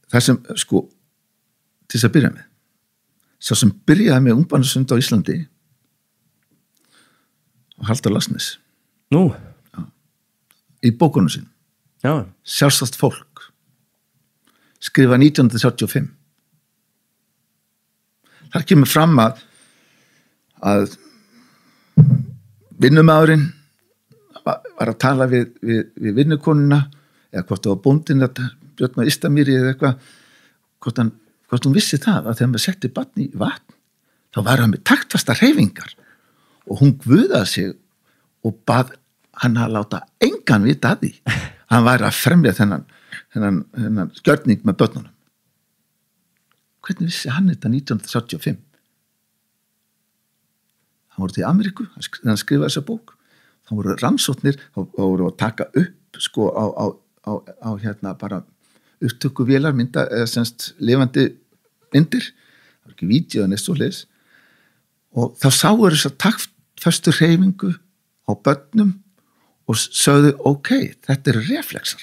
[SPEAKER 1] það sem, sko, til þess að byrja með, sá sem byrjaði með ungbarnasund á Íslandi og Halldór Laxness.
[SPEAKER 2] Nú?
[SPEAKER 1] Já. Í bókunum sín.
[SPEAKER 2] Já.
[SPEAKER 1] Sjálfstætt fólk. Skrifa 1935. Þar kemur fram að vinnumaðurinn var að tala við vinnukonuna eða hvort það var bóndinn að Björn á Istamýri eða eitthvað hvort hún vissi það að þegar maður setti barn í vatn þá var hann með taktfastar hreyfingar og hún guðaði sig og bað hann að láta engan vita að því hann væri að fremja þennan gjörning með börnunum. Hvernig vissi hann þetta 1975? Hann voru til Ameríku, hann skrifaði þessa bók. Það voru rannsóknir, þá voru að taka upp sko á bara upptökuvélar mynda, eða semst lifandi myndir, það var ekki vídeó en eitt svoleiðis, og þá sáu þess að taktföstu hreyfingu á börnum og sögðu, ok, þetta eru reflexar.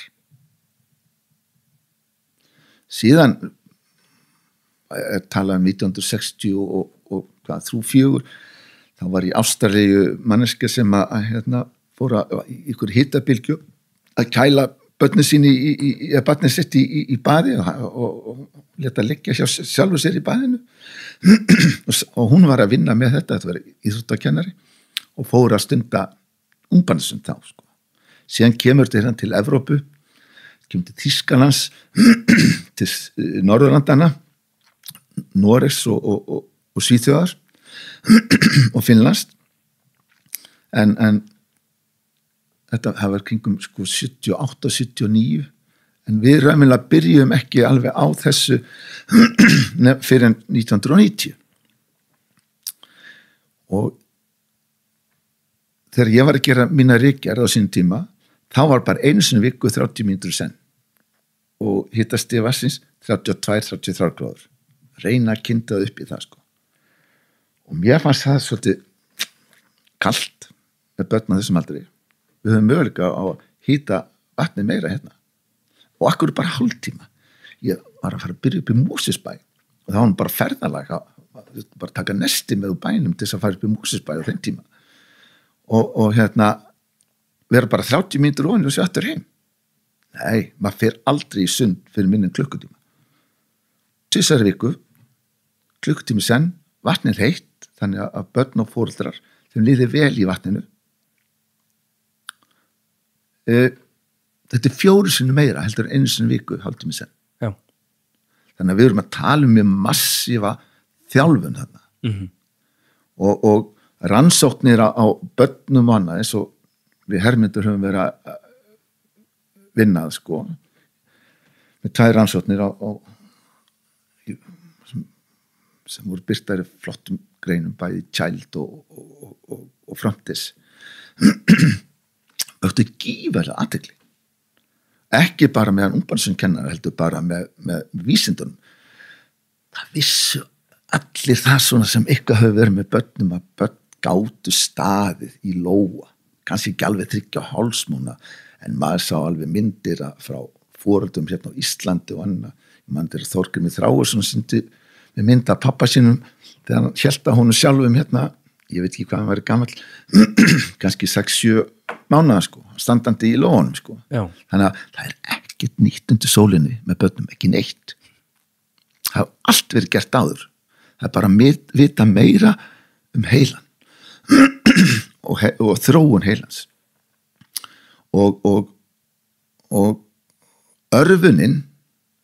[SPEAKER 1] Síðan talað 1960 og 34, þá var í Ástralíu manneska sem að fóra í ykkur hitabilgju að kæla börnin sín barnið sitt í baði og leta liggja sjálfur sér í baðinu og hún var að vinna með þetta var íþróttakennari og fór að stunda ungbarnasund þá sko. Síðan kemur þetta til Evrópu, kemur til Þýskalands til Norðurlandana, Noregs og Svíþjóðar og Finnlands en þetta var kringum sko 78-79 en við ræmilega byrjum ekki alveg á þessu fyrir 1990 og þegar ég var að gera mína ritgerð á sínum tíma þá var bara einu sinni viku 30 mínútur í senn og hittasti vassins 32-33 gráður reyna að kynda upp í það sko og mér fannst það svolítið kalt með börn á þessum aldri við höfum möguleika á að hýta vatnið meira hérna og akkur bara hálftíma ég var að fara að byrja upp í Mosfellsbæ og þá var hann bara ferðalag bara taka nesti með úr bænum til þess að fara upp í Mosfellsbæ á þeim tíma og vera bara 30 mínútur ofan og sér aftur heim nei, maður fer aldrei í sund fyrir minni en klukkutíma 2 viku klukkutími senn, vatnið heitt þannig að börn og foreldrar þeim líði vel í vatninu þetta 4 sinnum meira heldur en 1 sinni viku hálftími senn.
[SPEAKER 2] Já.
[SPEAKER 1] Þannig að við erum að tala með massífa þjálfun þarna og rannsóknir á börnum og annað eins og við Hermundur höfum verið að vinnað sko með 2 rannsóknir sem voru byrtar í flottum greinum bæði Child og Frontis vöktu gífurlega athygli ekki bara með hann ungbarnskennar heldur bara með vísindunum það vissu allir það svona sem eitthvað hefur verið með börnum að börn gátu staðið í lóa kannski ekki alveg 3 hálsmúna en maður sá alveg myndir frá foreldrum hérna á Íslandi og annað mann þeirra Þorgrímur Þráinsson sýndi með mynd af pappa sínum þegar hann hélt að honum sjálfum hérna ég veit ekki hvað hann væri gamall kannski 6-7 mánaða sko standandi í lóanum sko
[SPEAKER 2] Já.
[SPEAKER 1] þannig að það er ekkert nýtt undir sólinni með börnum, ekki neitt það hefur allt verið gert áður það bara vita meira heilan og þróun heilans og örfunin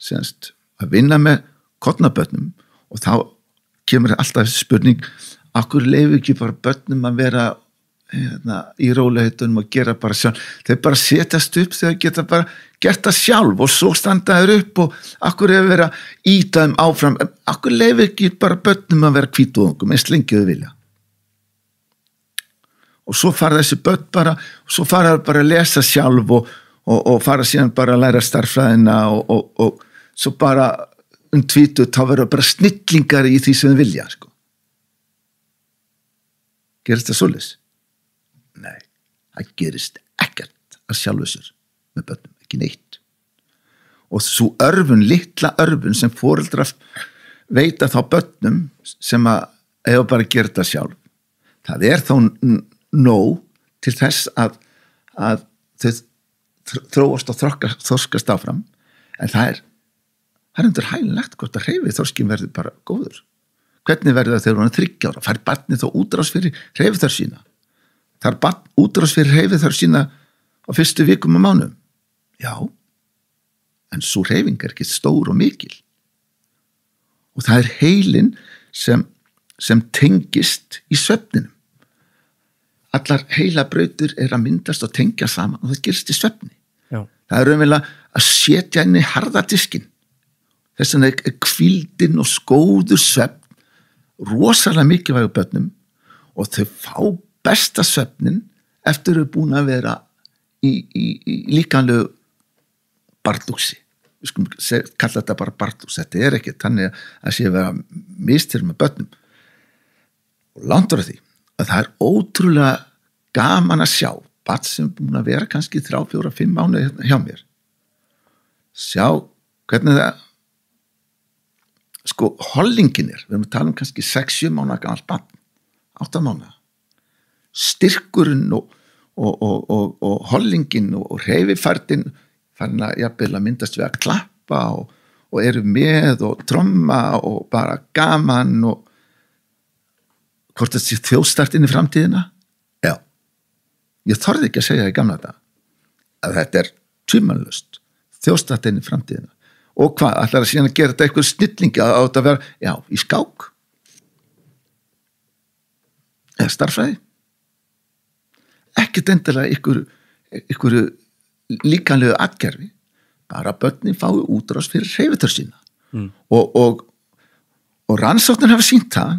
[SPEAKER 1] semst að vinna með kornabörnum og þá kemur alltaf þessi spurning af hverju leyfi ekki bara börnum að vera í rólegheitunum og gera bara sjálf þeir bara setjast upp þegar geta bara gert það sjálf og svo standa þeir upp og af hverju hefur verið að ýta þeim áfram af hverju leyfi ekki bara börnum að vera hvítungum eins lengi þau vilja og svo fara þessi börn bara svo fara þeir bara að lesa sjálf og fara síðan bara að læra starffræðina og svo bara tvítug þá verður bara snillingar í því sem þau vilja sko. Gerist það svoleiðis? Nei, það gerist ekkert að sjálfu sér með börnum, ekki neitt og svo litla örfun sem foreldrar veita þá börnum sem að eiga bara að gera þetta sjálf það þá nóg til þess að þau þróast og þroskast áfram en það er undir hælilegt hvort að hreyfi þorskin verður bara góður hvernig verður það þegar hún er 3 ára fær barnið þá útrás fyrir hreyfi þar sína þar barn útrás fyrir hreyfi þar sína á fyrstu vikum og mánuðum já en svo hreyfing er ekki stór og mikil og það er heilin sem tengist í svefninum allar heilabrautir að myndast og tengja saman og það gerist í svefni
[SPEAKER 2] já.
[SPEAKER 1] Það er raunverulega að setja inn í harðadiskin þess vegna er hvíldin og skóður svefn rosalega mikilvægur börnum og þau fá besta svefnin eftir að búin að vera í líkamlegu bardúsi við skulum kalla þetta bara bardús þetta er ekki þannig að sé vera mistir með börnum og langt úr því að það er ótrúlega gaman að sjá barn sem er búin að vera kannski 3, 4, 5 mánuði hjá mér sjá hvernig það sko hollingin við erum að tala kannski 6, 7 mánuða gamalt barn 8 mánuða styrkurinn og hollingin og hreyfifærtin farin að jafnvel að myndast við að klappa og eru með og tromma og bara gaman og hvort það sé þjóðstart inn í framtíðina já ég þorði ekki að segja í gamla þetta að þetta er tvímælust þjóðstart inn í framtíðina og hvað, ætlar að síðan að gera þetta eitthvað snillingi á þetta að vera, já, í skák eða starffræði ekkert endilega ykkur líkanlegu atgerfi bara börnin fái útrás fyrir hreyfiþörf sína og rannsóknir hafa sýnt það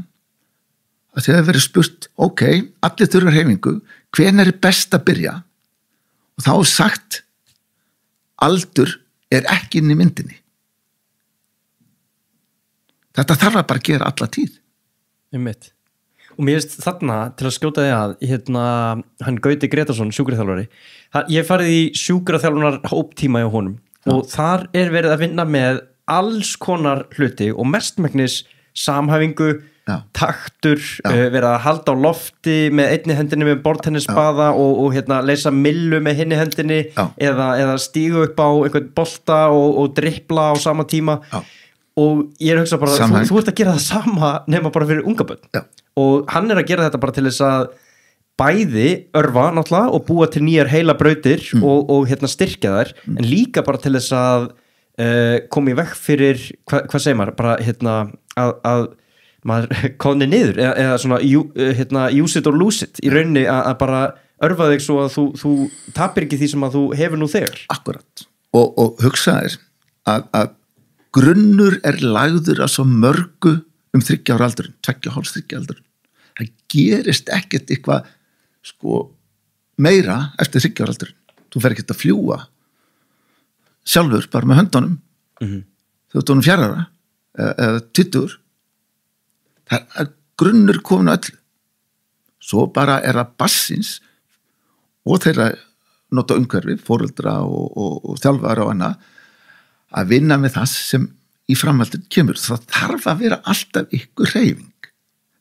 [SPEAKER 1] að þegar verið spurt ok, allir þurfa hreyfingu hvenær er best að byrja og þá er sagt aldur er ekki inn í myndinni þetta þarf að bara gera alla tíð
[SPEAKER 2] Einmitt. Og mér finnst þarna til að skjóta því að hann Gauti Gretarsson, sjúkraþjálfari ég farið í sjúkraþjálfunar hóptíma hjá honum og þar er verið að vinna með alls konar hluti og mestmegnis samhæfingu taktur, verið að halda á lofti með einni hendinni með borðtennisbaða og leysa millu með hinni hendinni eða stígu upp á einhvern bolta og dribbla á sama tíma og ég hugsa bara þú ert að gera það sama nema bara fyrir unga börn og hann að gera þetta bara til þess að bæði örfa náttúrulega og búa til nýjar heila brautir og styrkja þær en líka bara til þess að koma í veg fyrir hvað segir maður bara að maður kóðni niður eða svona use it or lose it í rauninni að bara örfa þig svo að þú tapir ekki því sem að þú hefur nú þegar
[SPEAKER 1] Akkurat og hugsa þér að grunnur er lagður að svo mörgu 3 ára aldurinn 2,5-3 aldurinn það gerist ekkert eitthvað sko meira eftir 3 ára aldurinn þú fer ekkert að fljúga sjálfur bara með höndunum þegar þú tónum 4 ára eða 20 það er grunnur komin öllu svo bara er að bassins og þeirra nota umhverfi, foreldra og þjálfara og annað að vinna með það sem í framhaldinu kemur. Það þarf að vera alltaf ykkur hreyfing.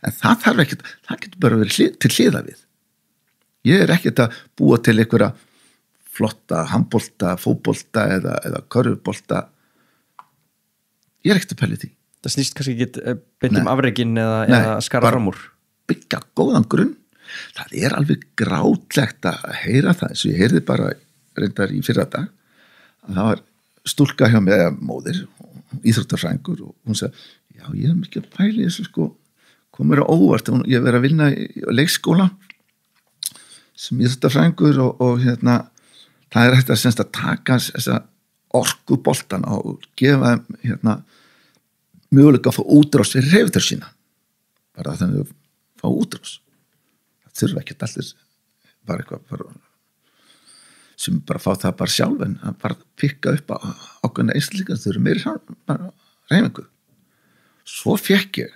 [SPEAKER 1] En það þarf ekkert, það getur bara verið til hliða við. Ég er ekkert að búa til einhverja flotta handbolta, fótbolta eða körfubolta. Ég er ekkert að pæla því.
[SPEAKER 2] Það snýst kannski ekki beint afrekin eða skara fram úr.
[SPEAKER 1] Byggja góðan grunn. Það alveg grátlegt að heyra það, eins og ég heyrði bara reyndar í fyrradag að það var stúlka hjá mig eða móðir, íþróttafræðingur, og hún sagði, já, ég mikið að pæli þessu sko, komur á óvart, ég verið að vinna í leikskóla sem íþróttafræðingur og það hægt að taka þessa orkuboltan og gefa þeim möguleika að fá útrás fyrir hreyfitur sína, bara þannig að fá útrás. Það þurfa ekki allir bara eitthvað sem bara fá það bara sjálf, en að bara pikka upp á ákveðna einstaklinga, þau eru meiri bara hreyfingu. Svo fékk ég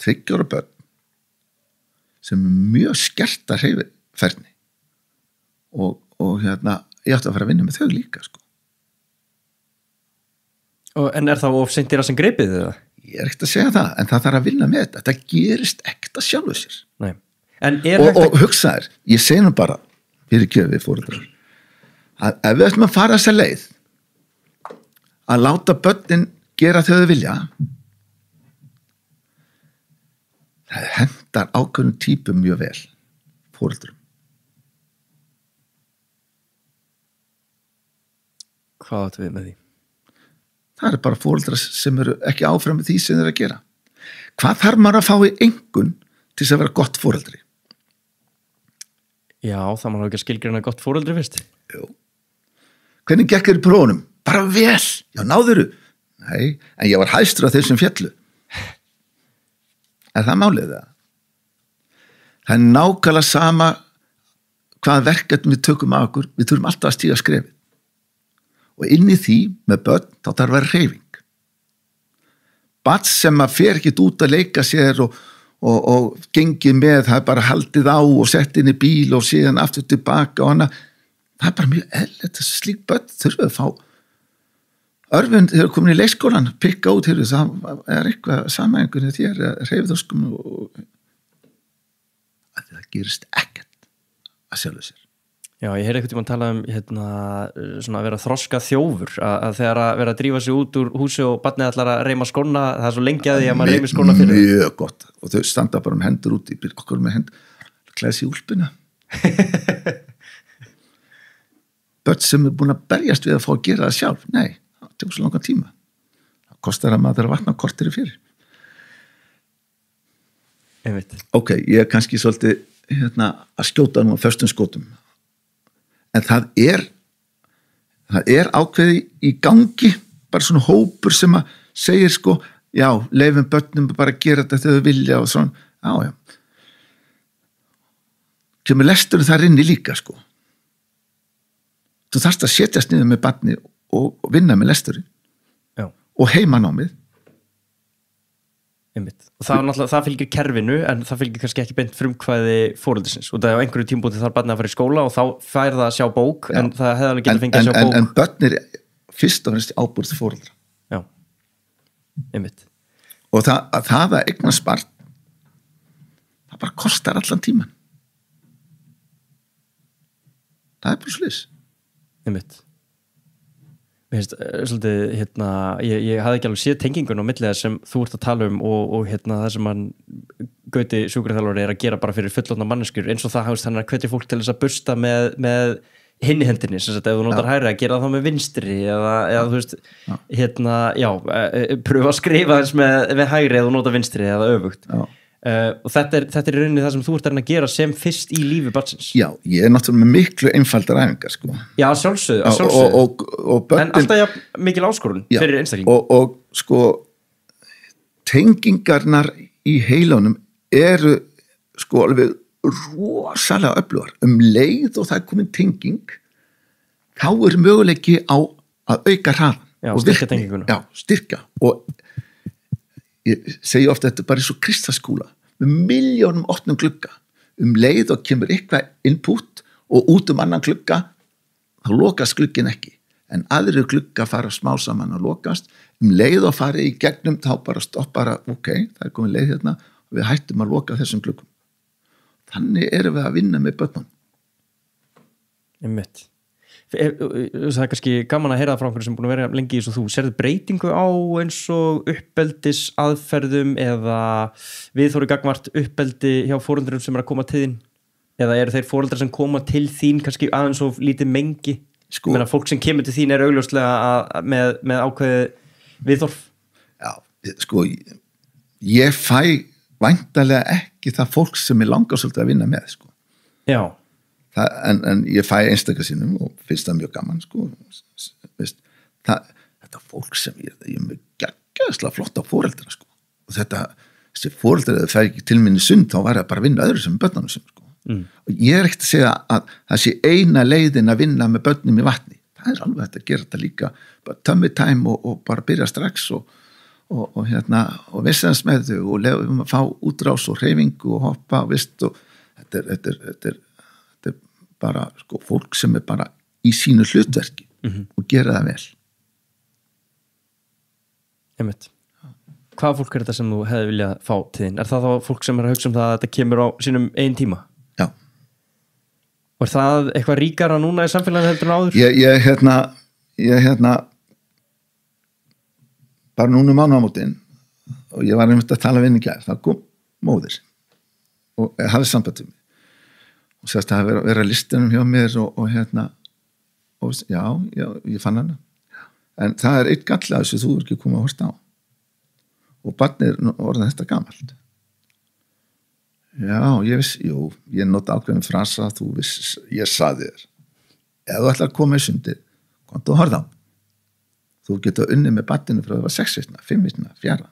[SPEAKER 1] 3 ára börn sem mjög skerta hreyfiferni og ég átti að fara að vinna með þau líka sko.
[SPEAKER 2] En það of seint sem greipið þið?
[SPEAKER 1] Ég ekkert að segja það, en það þarf að vinna með þetta. Það gerist ekkert að sjálfu sér.
[SPEAKER 2] Nei.
[SPEAKER 1] Og hugsa þér, ég segi nú bara fyrir kjöfið fóreldrar, að ef við ætlum að fara þessa leið að láta börnin gera þau vilja, það hendar ákveðnum típum mjög vel fóreldrum.
[SPEAKER 2] Hvað áttu við með því?
[SPEAKER 1] Það bara fóreldrar sem eru ekki áfram með því sem þeir að gera. Hvað þarf maður að fá í engun til þess að vera gott fóreldri?
[SPEAKER 2] Já, það maður ekki að skilgreina gott fóreldri fyrst.
[SPEAKER 1] Jú. Hvernig gekk þér í prófunum? Bara vel. Já, náðuru. Nei, en ég var hæstur af þeir sem féllu. Er það málið það? Það nákvæmlega sama hvaða verkefni við tökum af okkur, við þurfum alltaf að stíga skrefið. Og inn í því með börn, þá þarf að vera hreyfing. Barn sem að fer ekkert út að leika sér og gengið með, það bara haldið á og sett inn í bíl og síðan aftur tilbaka og hana, það bara mjög eðlilegt að slík börn þurfa að fá örfun þegar komin í leikskólan, pikka út hér, það eitthvað samæðingur þér hreyfðoskum og það gerist ekkert að sjálfu sér.
[SPEAKER 2] Já, ég heyrði einhvern tímann tala svona að vera þroska þjófur, að þegar að vera að drífa sig út úr húsi og barnið ætlar að reyma skóna, það svo lengi að því að maður reymi skóna fyrir.
[SPEAKER 1] Mjög gott, og þau standa bara hendur út í okkur með hendur, klæðs í úlpuna. Börn sem búin að berjast við að fá að gera það sjálf, nei, það tekur svo langan tíma. Það kostar að maður að vatna korteri fyrir. Ok, ég kannski svolítið að skjóta nú á föstum skótum. En það er ákveði í gangi, bara svona hópur sem að segir sko, já, leifum börnum bara að gera þetta þegar þau vilja og svona, já. Kemur lesturinn þar inni líka sko. Þú þarft að setjast niður með barni og vinna með lesturinn.
[SPEAKER 2] Já.
[SPEAKER 1] Og heimanámið.
[SPEAKER 2] Og það fylgir kerfinu, en það fylgir kannski ekki beint frumkvæði fóreldrisins, og það er á einhverju tímabúti þarf barnið að fara í skóla og þá fær það að sjá bók. Já. En það hefði alveg getað fengið að sjá bók. En
[SPEAKER 1] börn fyrst og fremst ábúrð fóreldra.
[SPEAKER 2] Já, einmitt.
[SPEAKER 1] Og það að eignast barn, það bara kostar allan tíman. Það bara slys.
[SPEAKER 2] Einmitt. Mér finnst svolítið, ég hafði ekki alveg séð tengingun á milli sem þú ert að tala um og það sem hann Gauti sjúkraþjálfari að gera bara fyrir fullorðna manneskjur, eins og það hafist hann að hvetja fólk til þess að bursta með hinni hendinni, sem sagt, ef þú notar hægri að gera það með vinstri eða þú veist, pröfa að skrifa þess með hægri eða þú notar vinstri eða öfugt. Og þetta er í rauninni það sem þú ert að gera sem fyrst í lífi barnsins. Já,
[SPEAKER 1] ég náttúrulega með miklu einfaldar æfingar sko.
[SPEAKER 2] Já, sjálfsögðu.
[SPEAKER 1] Og börnin,
[SPEAKER 2] en alltaf mikil áskorun fyrir einstakling.
[SPEAKER 1] Og sko tengingarnar í heilunum eru sko alveg rosalega öflugar. Leið og það er komin tenging, þá er möguleiki á að auka hraðan.
[SPEAKER 2] Já, styrka tenginguna.
[SPEAKER 1] Já, styrka. Og ég segi ofta þetta bara eins og Kristaskúla með milljónum opnum glugga, leið og kemur eitthvað input og út annan glugga, þá lokast glugginn ekki, en aðrir glugga fara smá saman að lokast, leið og fara í gegnum, þá bara stoppara, ok, það er komin leið hérna og við hættum að loka þessum gluggum. Þannig erum við að vinna með börnum.
[SPEAKER 2] Einmitt. Það er kannski gaman að heyra það frá einhverjum sem búin að vera lengi eins og þú. Sérðu breytingu á eins og uppeldis aðferðum eða viðhorfi gagnvart uppeldi hjá foreldurum sem að koma til þín? Eða eru þeir foreldrar sem koma til þín kannski aðeins of lítið mengi? Sko, fólk sem kemur til þín er augljóslega með ákveðið viðhorf.
[SPEAKER 1] Já, sko, ég fæ væntanlega ekki það fólk sem ég langar svolítið að vinna með, sko.
[SPEAKER 2] Já.
[SPEAKER 1] En ég fæ einstakar sinnum og finnst það mjög gaman, sko. Þetta fólk sem ég er með geggjæðslega flotta foreldra, sko. Og þessi foreldra, ef það fær ekki til minni sund, þá var það bara að vinna öðru sem börnunum sem, sko. Og ég er ekkert að segja að það sé eina leiðin að vinna með börnum í vatni. Það er alveg hægt að gera þetta líka, bara tummy time og bara byrja strax og vissans með þau og lefum að fá útrás og hreyfingu og hoppa og vist og þetta er bara, sko, fólk sem er bara í sínu hlutverki og gera það vel.
[SPEAKER 2] Einmitt. Hvaða fólk er þetta sem þú hefði viljað fá til þín? Er það þá fólk sem er að hugsa um það að þetta kemur á sínum einn tíma?
[SPEAKER 1] Já.
[SPEAKER 2] Og er það eitthvað ríkara núna í samfélaginu heldur en áður?
[SPEAKER 1] Ég bara núna mánaðamótin og ég var einmitt að tala við henni í gær, það kom móðir og hafði samband við mig og sérst að vera að listanum hjá mér og já, ég fann hana en það er eitt gall að þessu þú er ekki komið að horsta á og barnið er orðið þetta gamalt. Já, ég nota ákveðin frasa, ég saði þér ef þú ætlar að koma í sundi komdu að horfa á þú getur unnið með barninu frá það var 6 vikna, 5 vikna, 4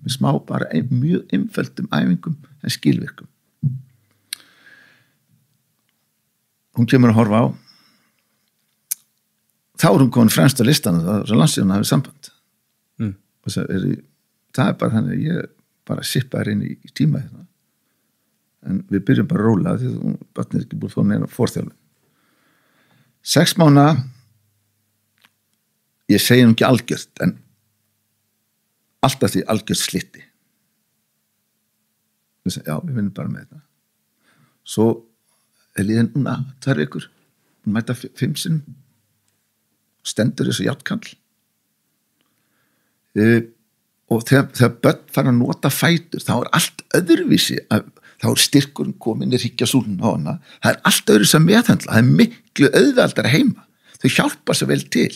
[SPEAKER 1] með smá bara mjög einföldum æfingum en skilvirkum. Hún kemur að horfa á þá er hún komin fremst á listanum það er svo landsíðan að hafa samband og það er bara þannig ég bara sippaði inn í tíma hérna en við byrjum bara að róla því að barnið er ekki búið að fá neina forþjálfun 6 mánaða ég segi ekki algjört en alltaf því algjört slitti já, við vinnum bara með þetta svo er liðin núna 2 vikur hún mæta 5 sinnum stendur þessu játtkall og þegar börn fara að nota fætur þá er allt öðruvísi þá er styrkurinn komin í hryggjarsúlun á hana það er allt öðruvísi að meðhandla það er miklu auðveldara heima þau hjálpa sér vel til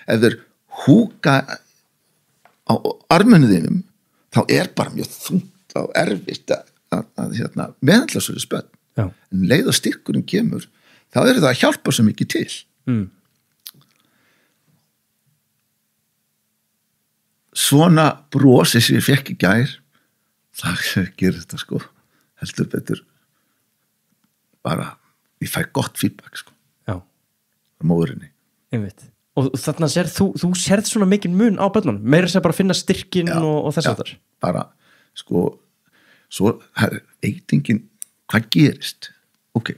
[SPEAKER 1] ef þeir húka á armunniðinum þá er bara mjög þungt og erfitt að meðhandla svo þessu börn en leið og styrkurinn kemur þá er það að hjálpa svo mikið til svona bros sem ég fekk í gær það gerir þetta sko heldur betur bara ég fæ gott feedback sko á móðurinni
[SPEAKER 2] einmitt og þarna þú sérð svona mikinn mun á börnunum meira sem bara að finna styrkin og þess að þar
[SPEAKER 1] bara sko svo eitingin hvað gerist ok,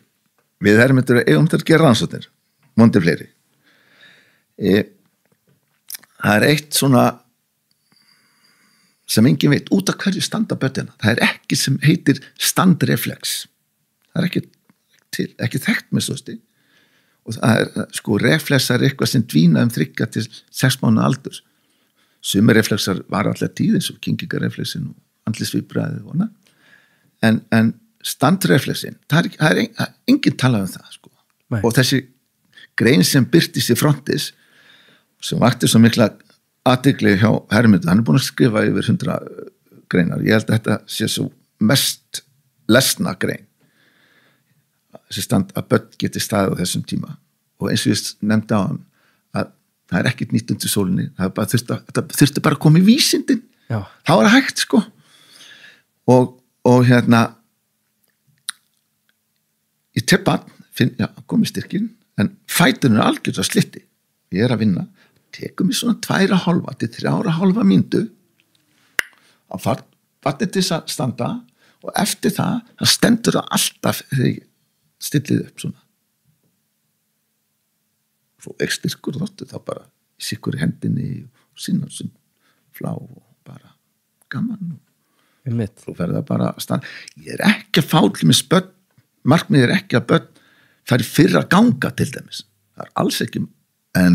[SPEAKER 1] við erum að gera rannsóknir vonandi fleiri það er eitt svona sem enginn veit út af hverju standa börnina það er ekki sem heitir standreflex það er ekki þekkt með svo stig og það er sko reflexar eitthvað sem dvína 3 til 6 mánaða aldur sumir reflexar var alltaf tíð eins og kyngingareflexin og andlisviðbragðið og annað en standreflexin það er enginn talað það sko og þessi grein sem birtist í frontis sem vakti svo mikla athygli hjá Hermundur, hann er búin að skrifa yfir 100 greinar, ég held að þetta sé svo mest lesna grein þessi stand að börn geti staðið á þessum tíma og eins og ég nefndi á hann að það er ekkert nýtt undir sólinni þetta þurfti bara að koma í vísindin þá er það hægt sko og ég teppa kom í styrkin en fæturinn er algjörð að slitti ég er að vinna tekum við svona 2,5 til 3,5 mínútu að vatnið til að standa og eftir það stendur það alltaf þegar ég stillið upp svona svo ekki styrkur þóttu þá bara sikkur í hendinni og sinna sem flá og bara gaman og svo fer það bara að standa ég er ekki að fá til með spönn markmið er ekki að börn færi fyrr að ganga til dæmis það er alls ekki, en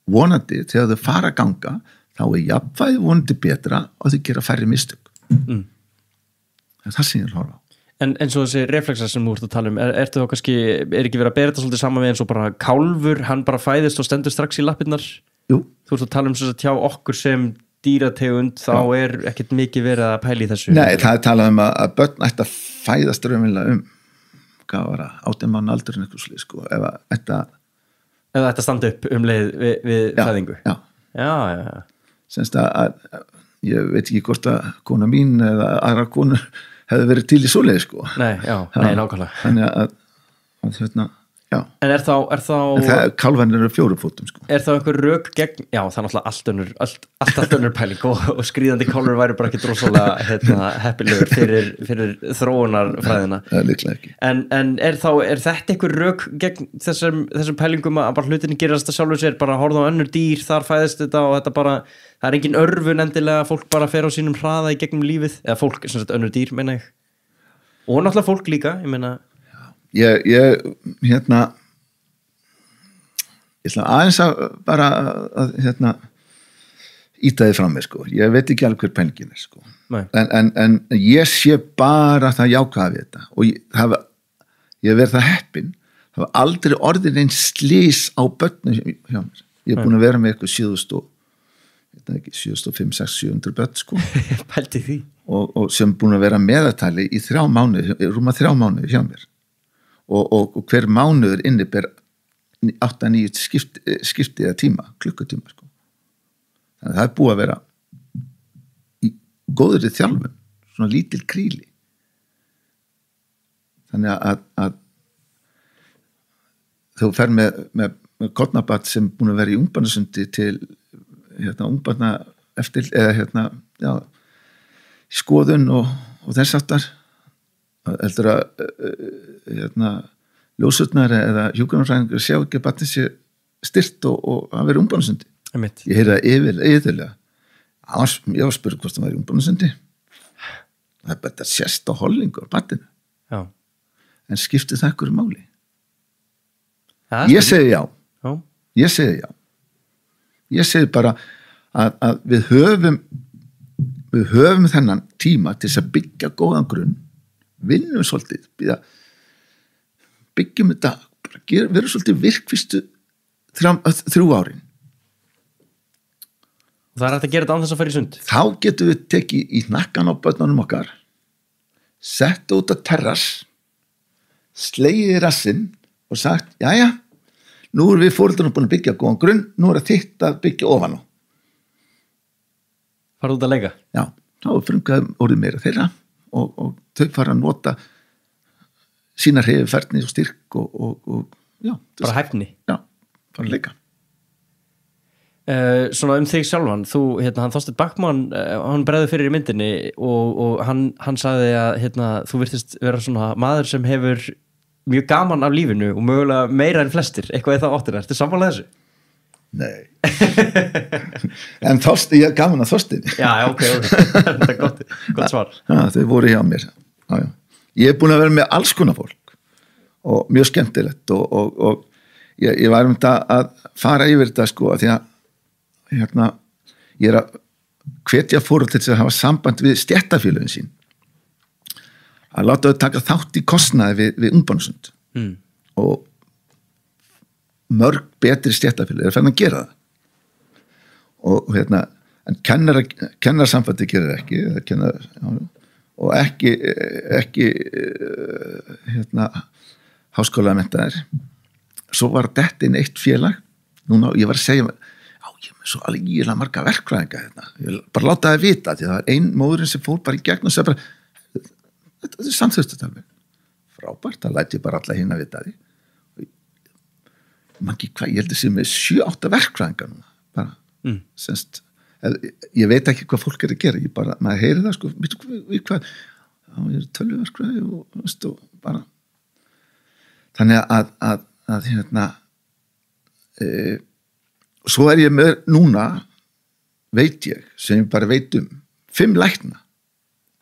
[SPEAKER 1] vonandi þegar þau fara að ganga þá er jafnvægi vonandi betra og þau gera færri mistök það er það sem ég horfa á.
[SPEAKER 2] En svo þessi reflexar sem þú ert að tala ertu þá kannski, ekki verið að bera þetta svolítið saman við eins og bara kálfur, hann bara fæðist og stendur strax í lappirnar?
[SPEAKER 1] Jú.
[SPEAKER 2] Þú ert að tala þess að hjá okkur sem dýrategund, þá er ekkert mikið verið að pæla í þessu.
[SPEAKER 1] Nei, það er talað að börn ætti að fæðast raunverulega hvað var það, 18 mánuð aldurinn eitthvað slið, sko, ef þetta
[SPEAKER 2] standa upp leið við fæðingu. Já.
[SPEAKER 1] Semst að ég veit ekki hvort að kona mín eða aðra konur hefði verið til í svoleiði, sko.
[SPEAKER 2] Nei, nákvæmlega.
[SPEAKER 1] Þannig að já.
[SPEAKER 2] En er þá
[SPEAKER 1] en kálfan eru 4 fótum, sko.
[SPEAKER 2] Er þá einhver rök gegn, já, það er náttúrulega allt önnur pæling og skríðandi kálfur væri bara ekki drosalega heppilegur fyrir þróunarfræðina.
[SPEAKER 1] Það er líklega ekki.
[SPEAKER 2] En er þetta einhver rök gegn þessum pælingum að bara hlutinni gerast að sjálfur sér, bara horfða á önnur dýr, þar fæðist þetta og þetta bara, það er engin örvun endilega, fólk bara fer á sínum hraða í gegnum lífið, eða fólk, sem sagt önnur dýr, meina ég. Og náttúrulega fólk líka, ég meina.
[SPEAKER 1] Ég ætla aðeins að bara íta þið frá mér, sko. Ég veit ekki alveg hver pælingin er, sko. En ég sé bara það jákvæða við þetta og ég verð það heppinn, það var aldrei orðin einn slís á börnum hjá mér. Ég er búin að vera með eitthvað 7.500-700 börn, sko.
[SPEAKER 2] Pældi því.
[SPEAKER 1] Og sem búin að vera meðaltali í 3 mánuði, rúma 3 mánuði hjá mér. Og hver mánuður inniber 8-9 skipti eða klukkutíma, sko. Þannig að það er búið að vera í góðri þjálfun, svona lítil kríli. Þannig að þú fer með kornabat sem búin að vera í ungbarnasundi til ungbarna eftir, eða skoðun og þess aftar heldur að ljósutnar eða hjúkrunarfræðingur sjá ekki að batnið sé styrt og að vera ungbarnasundi. Ég heyrði það yfirlega. Ég var að spyrja hvort það var í ungbarnasundi. Það er bara þetta sést á hollingu á batninu. Já. En skipti það einhverju máli? Ég segi já. Ég segi já. Ég segi bara að við höfum þennan tíma til þess að byggja góðan grunn, vinnum svolítið, byggjum þetta, verður svolítið virkvistu 3 árin.
[SPEAKER 2] Og það er hægt að gera þetta án þess að fara í sund?
[SPEAKER 1] Þá getum við tekið í hnakkan á börnunum okkar, sett út að terras, slegið í rassinn og sagt, jæja, nú erum við foreldrar búin að byggja góðan grunn, nú er þitt að byggja ofan á.
[SPEAKER 2] Fara út að leika? Já,
[SPEAKER 1] þá er frumkvæðum orðið meira þeirra og þau fara að nota sína hreyfiferðni og styrk og já.
[SPEAKER 2] Bara hæfni?
[SPEAKER 1] Já, fara að leika.
[SPEAKER 2] Svona þig sjálfan, þú, hann Þorsteinn Bachmann, hann bregði fyrir í myndinni og hann sagði að þú virtist vera svona maður sem hefur mjög gaman af lífinu og mögulega meira en flestir, eitthvað í það áttina. Ertu sammála þessu?
[SPEAKER 1] Nei. En Þorsteinn, ég er gaman af Þorsteinn.
[SPEAKER 2] Já, ok, þetta er gott svar.
[SPEAKER 1] Já, þau voru hjá mér. Já. Ég er búin að vera með alls konar fólk og mjög skemmtilegt og ég var að fara yfir þetta, sko, að því að ég er að hvetja foreldra til að hafa samband við stéttarfélögin sín, að láta þau taka þátt í kostnaði við ungbarnasund og mörg betri stéttarfélög fann að gera það en kennarsamfandi gerir ekki og ekki háskólamenntaðir. Svo var þetta inn eitt félag núna, ég var að segja ég með svo alveg marga verkfræðinga ég bara láta það vita, því það var ein móðurinn sem fór bara í gegn og sagði bara þetta er samþjóðstöðalveg frábært, það læti ég bara alla hinn að vita því ég held að sé með 7-8 verkfræðinga núna bara, semst ég veit ekki hvað fólk er að gera, maður heyri það, sko, við hvað ég er tölvuverkfræði og bara þannig að svo er ég með núna, veit ég, sem ég bara veit 5 lækna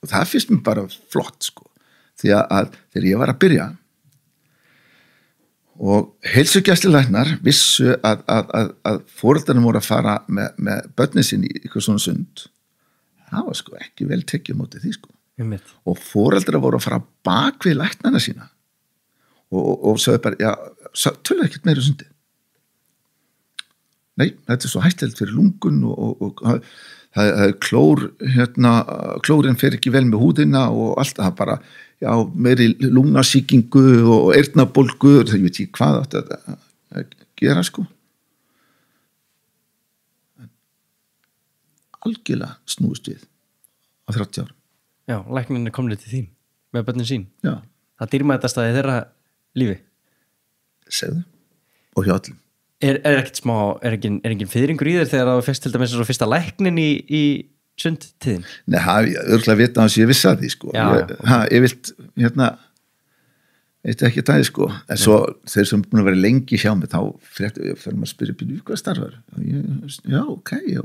[SPEAKER 1] og það finnst mér bara flott, sko, því að þegar ég var að byrja og heilsugæslulæknar vissu að foreldrarnir voru að fara með börnin sín í eitthvað svona sund. Það var sko ekki vel tekið móti því sko. Og foreldrar voru að fara bak við læknana sína og sagði bara, já, tölu ekkert meira sundi. Nei, þetta svo hættulegt fyrir lungun og það er klór, klórin fer ekki vel með húðina og allt það bara, já, meiri lungnasýkingu og eyrnabólgu, það ég veit ekki hvað átti að gera sko. Algjörlega snúist við á 30 árum.
[SPEAKER 2] Já, læknin komnið til þín með börnin sín.
[SPEAKER 1] Já.
[SPEAKER 2] Það dýrmætast að þeirra lífi.
[SPEAKER 1] Segðu. Og hjá öllum.
[SPEAKER 2] Er ekkert smá, er engin fiðringur í þér þegar það var fyrst til dæmis svo fyrsta læknin í sundtíðin?
[SPEAKER 1] Nei, ég örgulega vita hans ég vissi að því sko.
[SPEAKER 2] Já,
[SPEAKER 1] ég vilt, veit ekki það sko. En svo þeir sem búin að vera lengi hjá mig þá fyrir maður að spyrja býðu hvað starfar. Já, ok, já.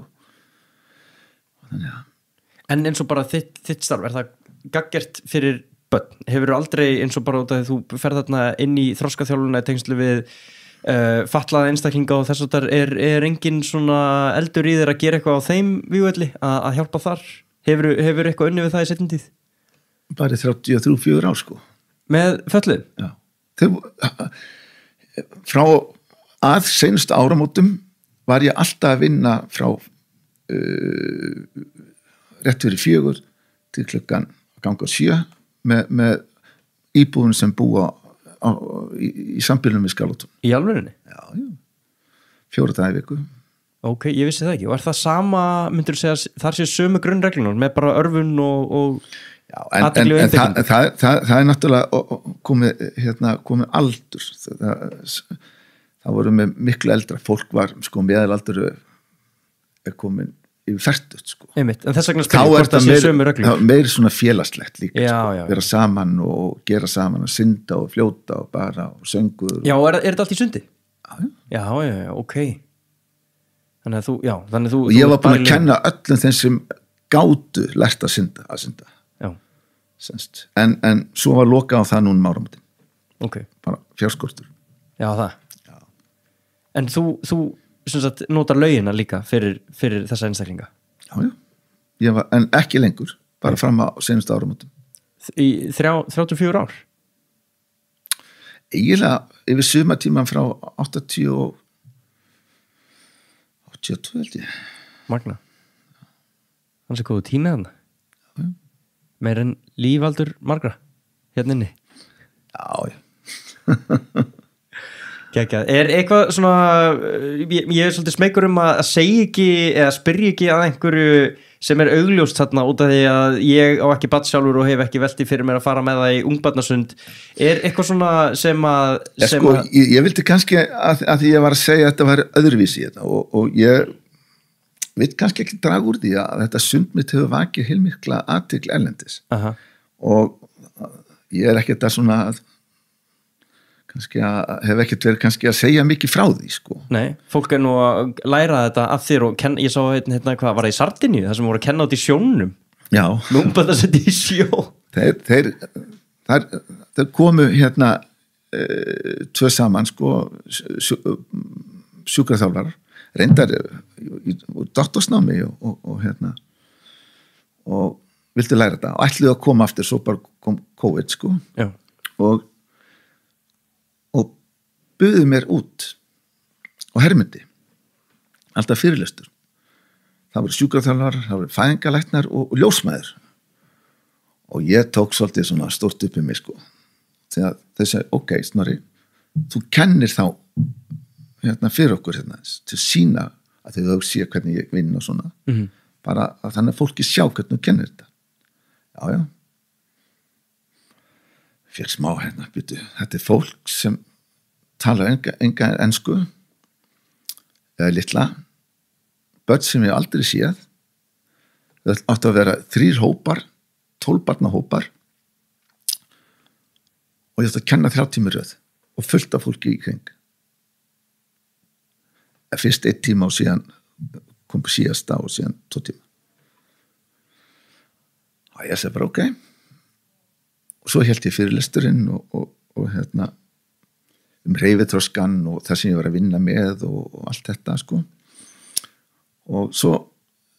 [SPEAKER 1] Þannig að
[SPEAKER 2] En eins og bara þitt starf, er það gaggjert fyrir börn? Hefur aldrei eins og bara út af því þú ferð þarna inn í þroskaþjálfuna í tengslu við fatlaða einstaklinga og þess að það er engin svona eldur í þér að gera eitthvað á þeim vígvelli að hjálpa þar? Hefur eitthvað unnið við það í seinni tíð?
[SPEAKER 1] Bara 33-4 ár sko.
[SPEAKER 2] Með fötluðum?
[SPEAKER 1] Já. Frá að seinustu áramótum var ég alltaf að vinna frá rétt fyrir 4 til klukkan ganga 7 með íbúðun sem búa í sambýlunum við Skarlótun.
[SPEAKER 2] Í alvörinni?
[SPEAKER 1] Já. 4 daga í viku.
[SPEAKER 2] Ok, ég vissi það ekki. Og er það sama, myndur þú segja, þar séu sömu grunnreglunar með bara örfun og
[SPEAKER 1] Já, en það er náttúrulega komið aldur. Það voru með miklu eldra. Fólk var sko meðalaldur er komin yfir 40 sko.
[SPEAKER 2] Einmitt, en þess vegna spyrir hvort það sé sömu reglur.
[SPEAKER 1] Meir svona félagslegt líka
[SPEAKER 2] já,
[SPEAKER 1] sko.
[SPEAKER 2] Já.
[SPEAKER 1] Vera saman og gera saman og synda og fljóta og bara og söngur.
[SPEAKER 2] Já, er þetta allt í sundi?
[SPEAKER 1] Já,
[SPEAKER 2] ok. Þannig að þú
[SPEAKER 1] og ég var búin að kenna öllum þeim sem gátu lært að synda
[SPEAKER 2] Já.
[SPEAKER 1] Semst. En svo var lokað á það núna áramótin.
[SPEAKER 2] Ok.
[SPEAKER 1] Bara fjárskortur.
[SPEAKER 2] Já, það. Já. En þú sem sagt notar lögina líka fyrir þessa einstaklinga?
[SPEAKER 1] Já. En ekki lengur, bara fram á seinustu áramótum.
[SPEAKER 2] Í 34 ár?
[SPEAKER 1] Eiginlega yfir sumartíman frá 80 og 82 held ég.
[SPEAKER 2] Magna. Þannig að góðu tína þarna. Já. Meir en lífaldur margra hérna inni.
[SPEAKER 1] Já.
[SPEAKER 2] Kekjað. Er eitthvað svona ég er svolítið smeykur að segja ekki eða spyrja ekki að einhverju sem er augljóst þarna út af því að ég á ekki barn sjálfur og hef ekki velti fyrir mér að fara með það í ungbarnasund. Er eitthvað svona sem
[SPEAKER 1] ég vildi kannski að ég var að segja að þetta var öðruvísi og ég veit kannski ekki draga úr því að þetta sund mitt hefur vakið heilmikla athygli erlendis. Og ég er ekki þetta svona kannski hef ekkert verið kannski að segja mikið frá því sko.
[SPEAKER 2] Nei, fólk er nú að læra þetta af þér og ég sá hvað var það í Sardinju það sem voru að kenna át í sjónum.
[SPEAKER 1] Já.
[SPEAKER 2] Númba það setja í sjó.
[SPEAKER 1] Þeir komu 2 saman sko sjúkraþjálfarar reyndar í doktorsnámi og vildi læra þetta og ætluðu að koma aftur svo bara kom COVID sko.
[SPEAKER 2] Já.
[SPEAKER 1] og buðu mér út og Hermundi alltaf fyrirlestur. Það voru sjúkraþjálfarar, það voru fæðingalæknar og ljósmæður og ég tók svolítið svona stórt upp í mig sko þegar þau segi, ok Snorri þú kennir þá fyrir okkur til að sína að þau sé hvernig ég vinn og svona bara að þannig að fólki sjá hvernig þú kennir þetta. Já fyrir smá byrju, þetta er fólk sem tala enga ensku eða litla börn sem ég aldrei séð það átti að vera 3 hópar 12 barna hópar og ég átti að kenna 3 tíma röð og fullt af fólki í kring fyrst 1 tíma og síðan kom síðasta og síðan 2 tíma og ég segi bara ok og svo hélt ég fyrirlesturinn og hreyfiþroskan og það sem ég var að vinna með og allt þetta sko. Og svo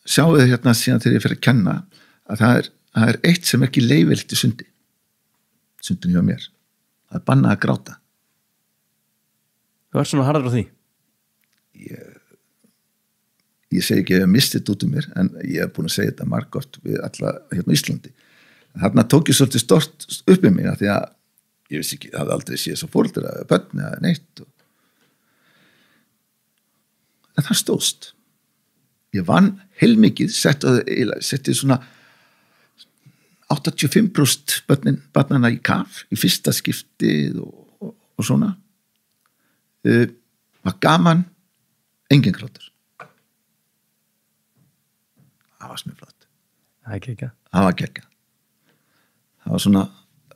[SPEAKER 1] sjáum við hérna síðan þegar ég fyrir að kenna að það er eitt sem ekki leyfilegt í sundin hjá mér, það er bannað að gráta.
[SPEAKER 2] Þú ert svona harður á því?
[SPEAKER 1] Ég segi ekki að ég hef mistið út mér, en ég hef búin að segja þetta margótt við alla hérna í Íslandi. Þarna tók ég svolítið stort upp í mig því að ég vissi ekki, það hafði aldrei séð svo fóreldrar eða börn eða neitt. En það stóðst. Ég vann heilmikið, setti svona 85% barnanna í kaf í fyrsta skiptið og svona. Var gaman, engin grátur. Það var sem flott.
[SPEAKER 2] Það er geggjað.
[SPEAKER 1] Það var geggjað.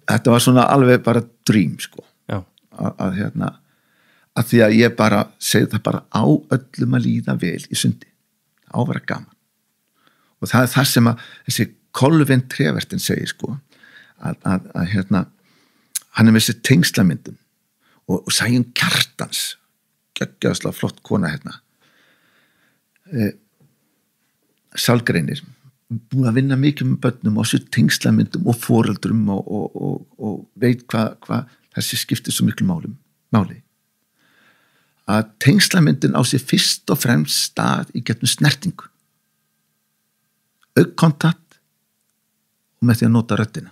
[SPEAKER 1] Þetta var svona alveg bara dream sko.
[SPEAKER 2] Já.
[SPEAKER 1] Að því að ég bara segi það bara á öllum að líða vel í sundi. Á að vera gaman. Og það er það sem að þessi Kolvin Trevertin segir sko að hann er með þessi tengslamyndum og Sæjun Kjartans geggjaðslega flott kona Sálgreinir búin að vinna mikið með börnum og þessu tengslamyndum og foreldrum og veit hvað þessi skiptir svo miklu máli að tengslamyndin á sér fyrst og fremst stað í gegnum snertingu augkontakt og með því að nota röddina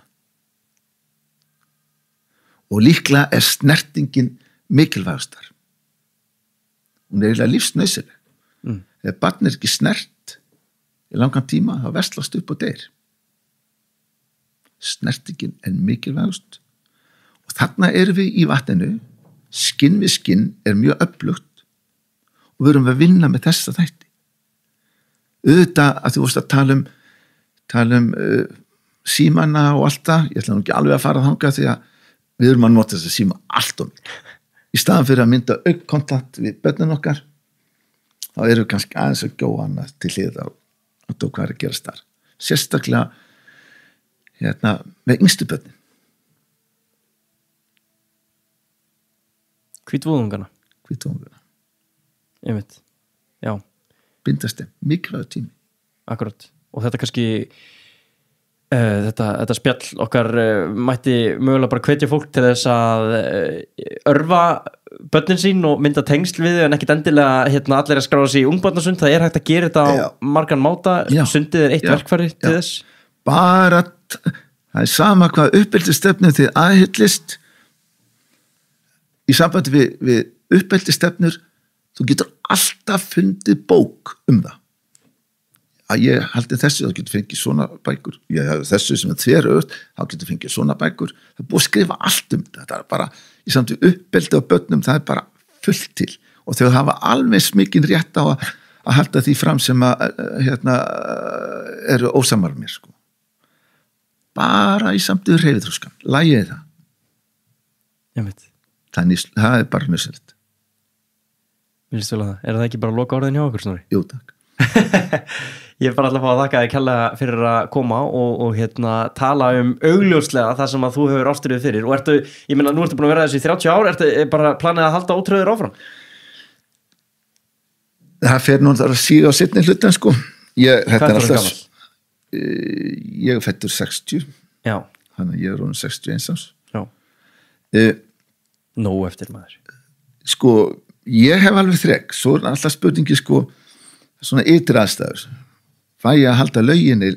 [SPEAKER 1] og líklega er snertingin mikilvægastar hún er eiginlega lífsnauðsynleg ef barn er ekki snert í langan tíma þá verslast upp og deyr snertingin er mikilvægast og þarna erum við í vatninu skinn við skinn er mjög öflugt og við erum að vinna með þessa þætti auðvitað að þú vorst að tala um símana og allt það, ég ætla nú ekki alveg að fara þangað því að við erum að nota þess að síma allt og mikið í staðan fyrir að mynda augkontakt við börnin okkar þá erum við kannski aðeins að gjóa annað til hliðar og hvað er að gerast þar sérstaklega með yngstu börnin
[SPEAKER 2] Hvítvúðungana einmitt, já
[SPEAKER 1] bindast þeim, mikilvægur tími
[SPEAKER 2] akkurat, og þetta kannski þetta spjall okkar mætti mögulega bara hvetja fólk til þess að örva börnin sín og mynda tengsl við en ekkit endilega allir að skráða sig í ungbarnasund, það er hægt að gera þetta á margan máta, sundið er eitt verkfæri til þess
[SPEAKER 1] bara, það er sama hvað uppeldisstefnu þið aðhyllist í sambandi við uppeldisstefnur þú getur alltaf fundið bók það að ég haldi þessu, þá getur fengið svona bækur þessu sem er þverögt, þá getur fengið svona bækur, það er búið að skrifa allt þetta er bara, í samt uppeldi á börnum, það er bara fullt til og þau hafa alveg mikinn rétt á að halda því fram sem að eru ósamar mér sko. Bara í samt hreyfiþroskan, lagið það er bara nöðsynlegt
[SPEAKER 2] Mér finnst vel að það, er það ekki bara loka orðin hjá okkur Snorri?
[SPEAKER 1] Jú, takk
[SPEAKER 2] Ég er bara alltaf að þakka þig kærlega fyrir að koma og tala augljóslega það sem að þú hefur ástríðu fyrir og ég meina, nú ertu búin að vera þessi í 30 ár, ertu bara planið að halda ótröður áfram?
[SPEAKER 1] Það fer nú þar að síga á seinni hlutan sko. Þetta er alltaf ég er fæddur 60
[SPEAKER 2] Já.
[SPEAKER 1] Þannig að ég er orðinn 61 árs
[SPEAKER 2] Nóg eftir maður
[SPEAKER 1] Sko, ég hef alveg þrek svo er alltaf spurningi sko svona ytri aðstæður fæ ég að halda lauginni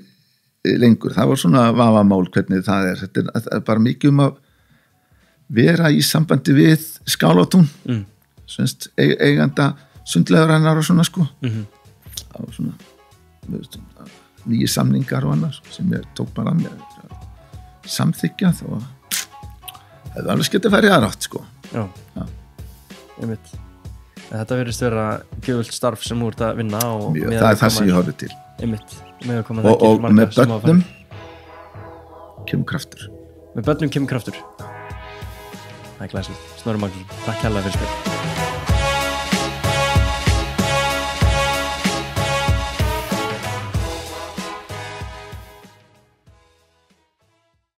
[SPEAKER 1] lengur það var svona vafamál hvernig það er þetta er bara mikið að vera í sambandi við Skálatún eiganda sundlegar hennar og svona sko á svona nýju samningar og annars sem ég tók bara að mér samþykja þá hefði alveg getið farið aðrátt sko
[SPEAKER 2] Já. Einmitt Þetta verðist vera gjöfult starf sem þú ert að vinna
[SPEAKER 1] það er það sem ég horfði til
[SPEAKER 2] einmitt,
[SPEAKER 1] og með börnum kemur kraftur
[SPEAKER 2] Það er glæsilegt, Snorri Magnússon, takk hérlega fyrir spil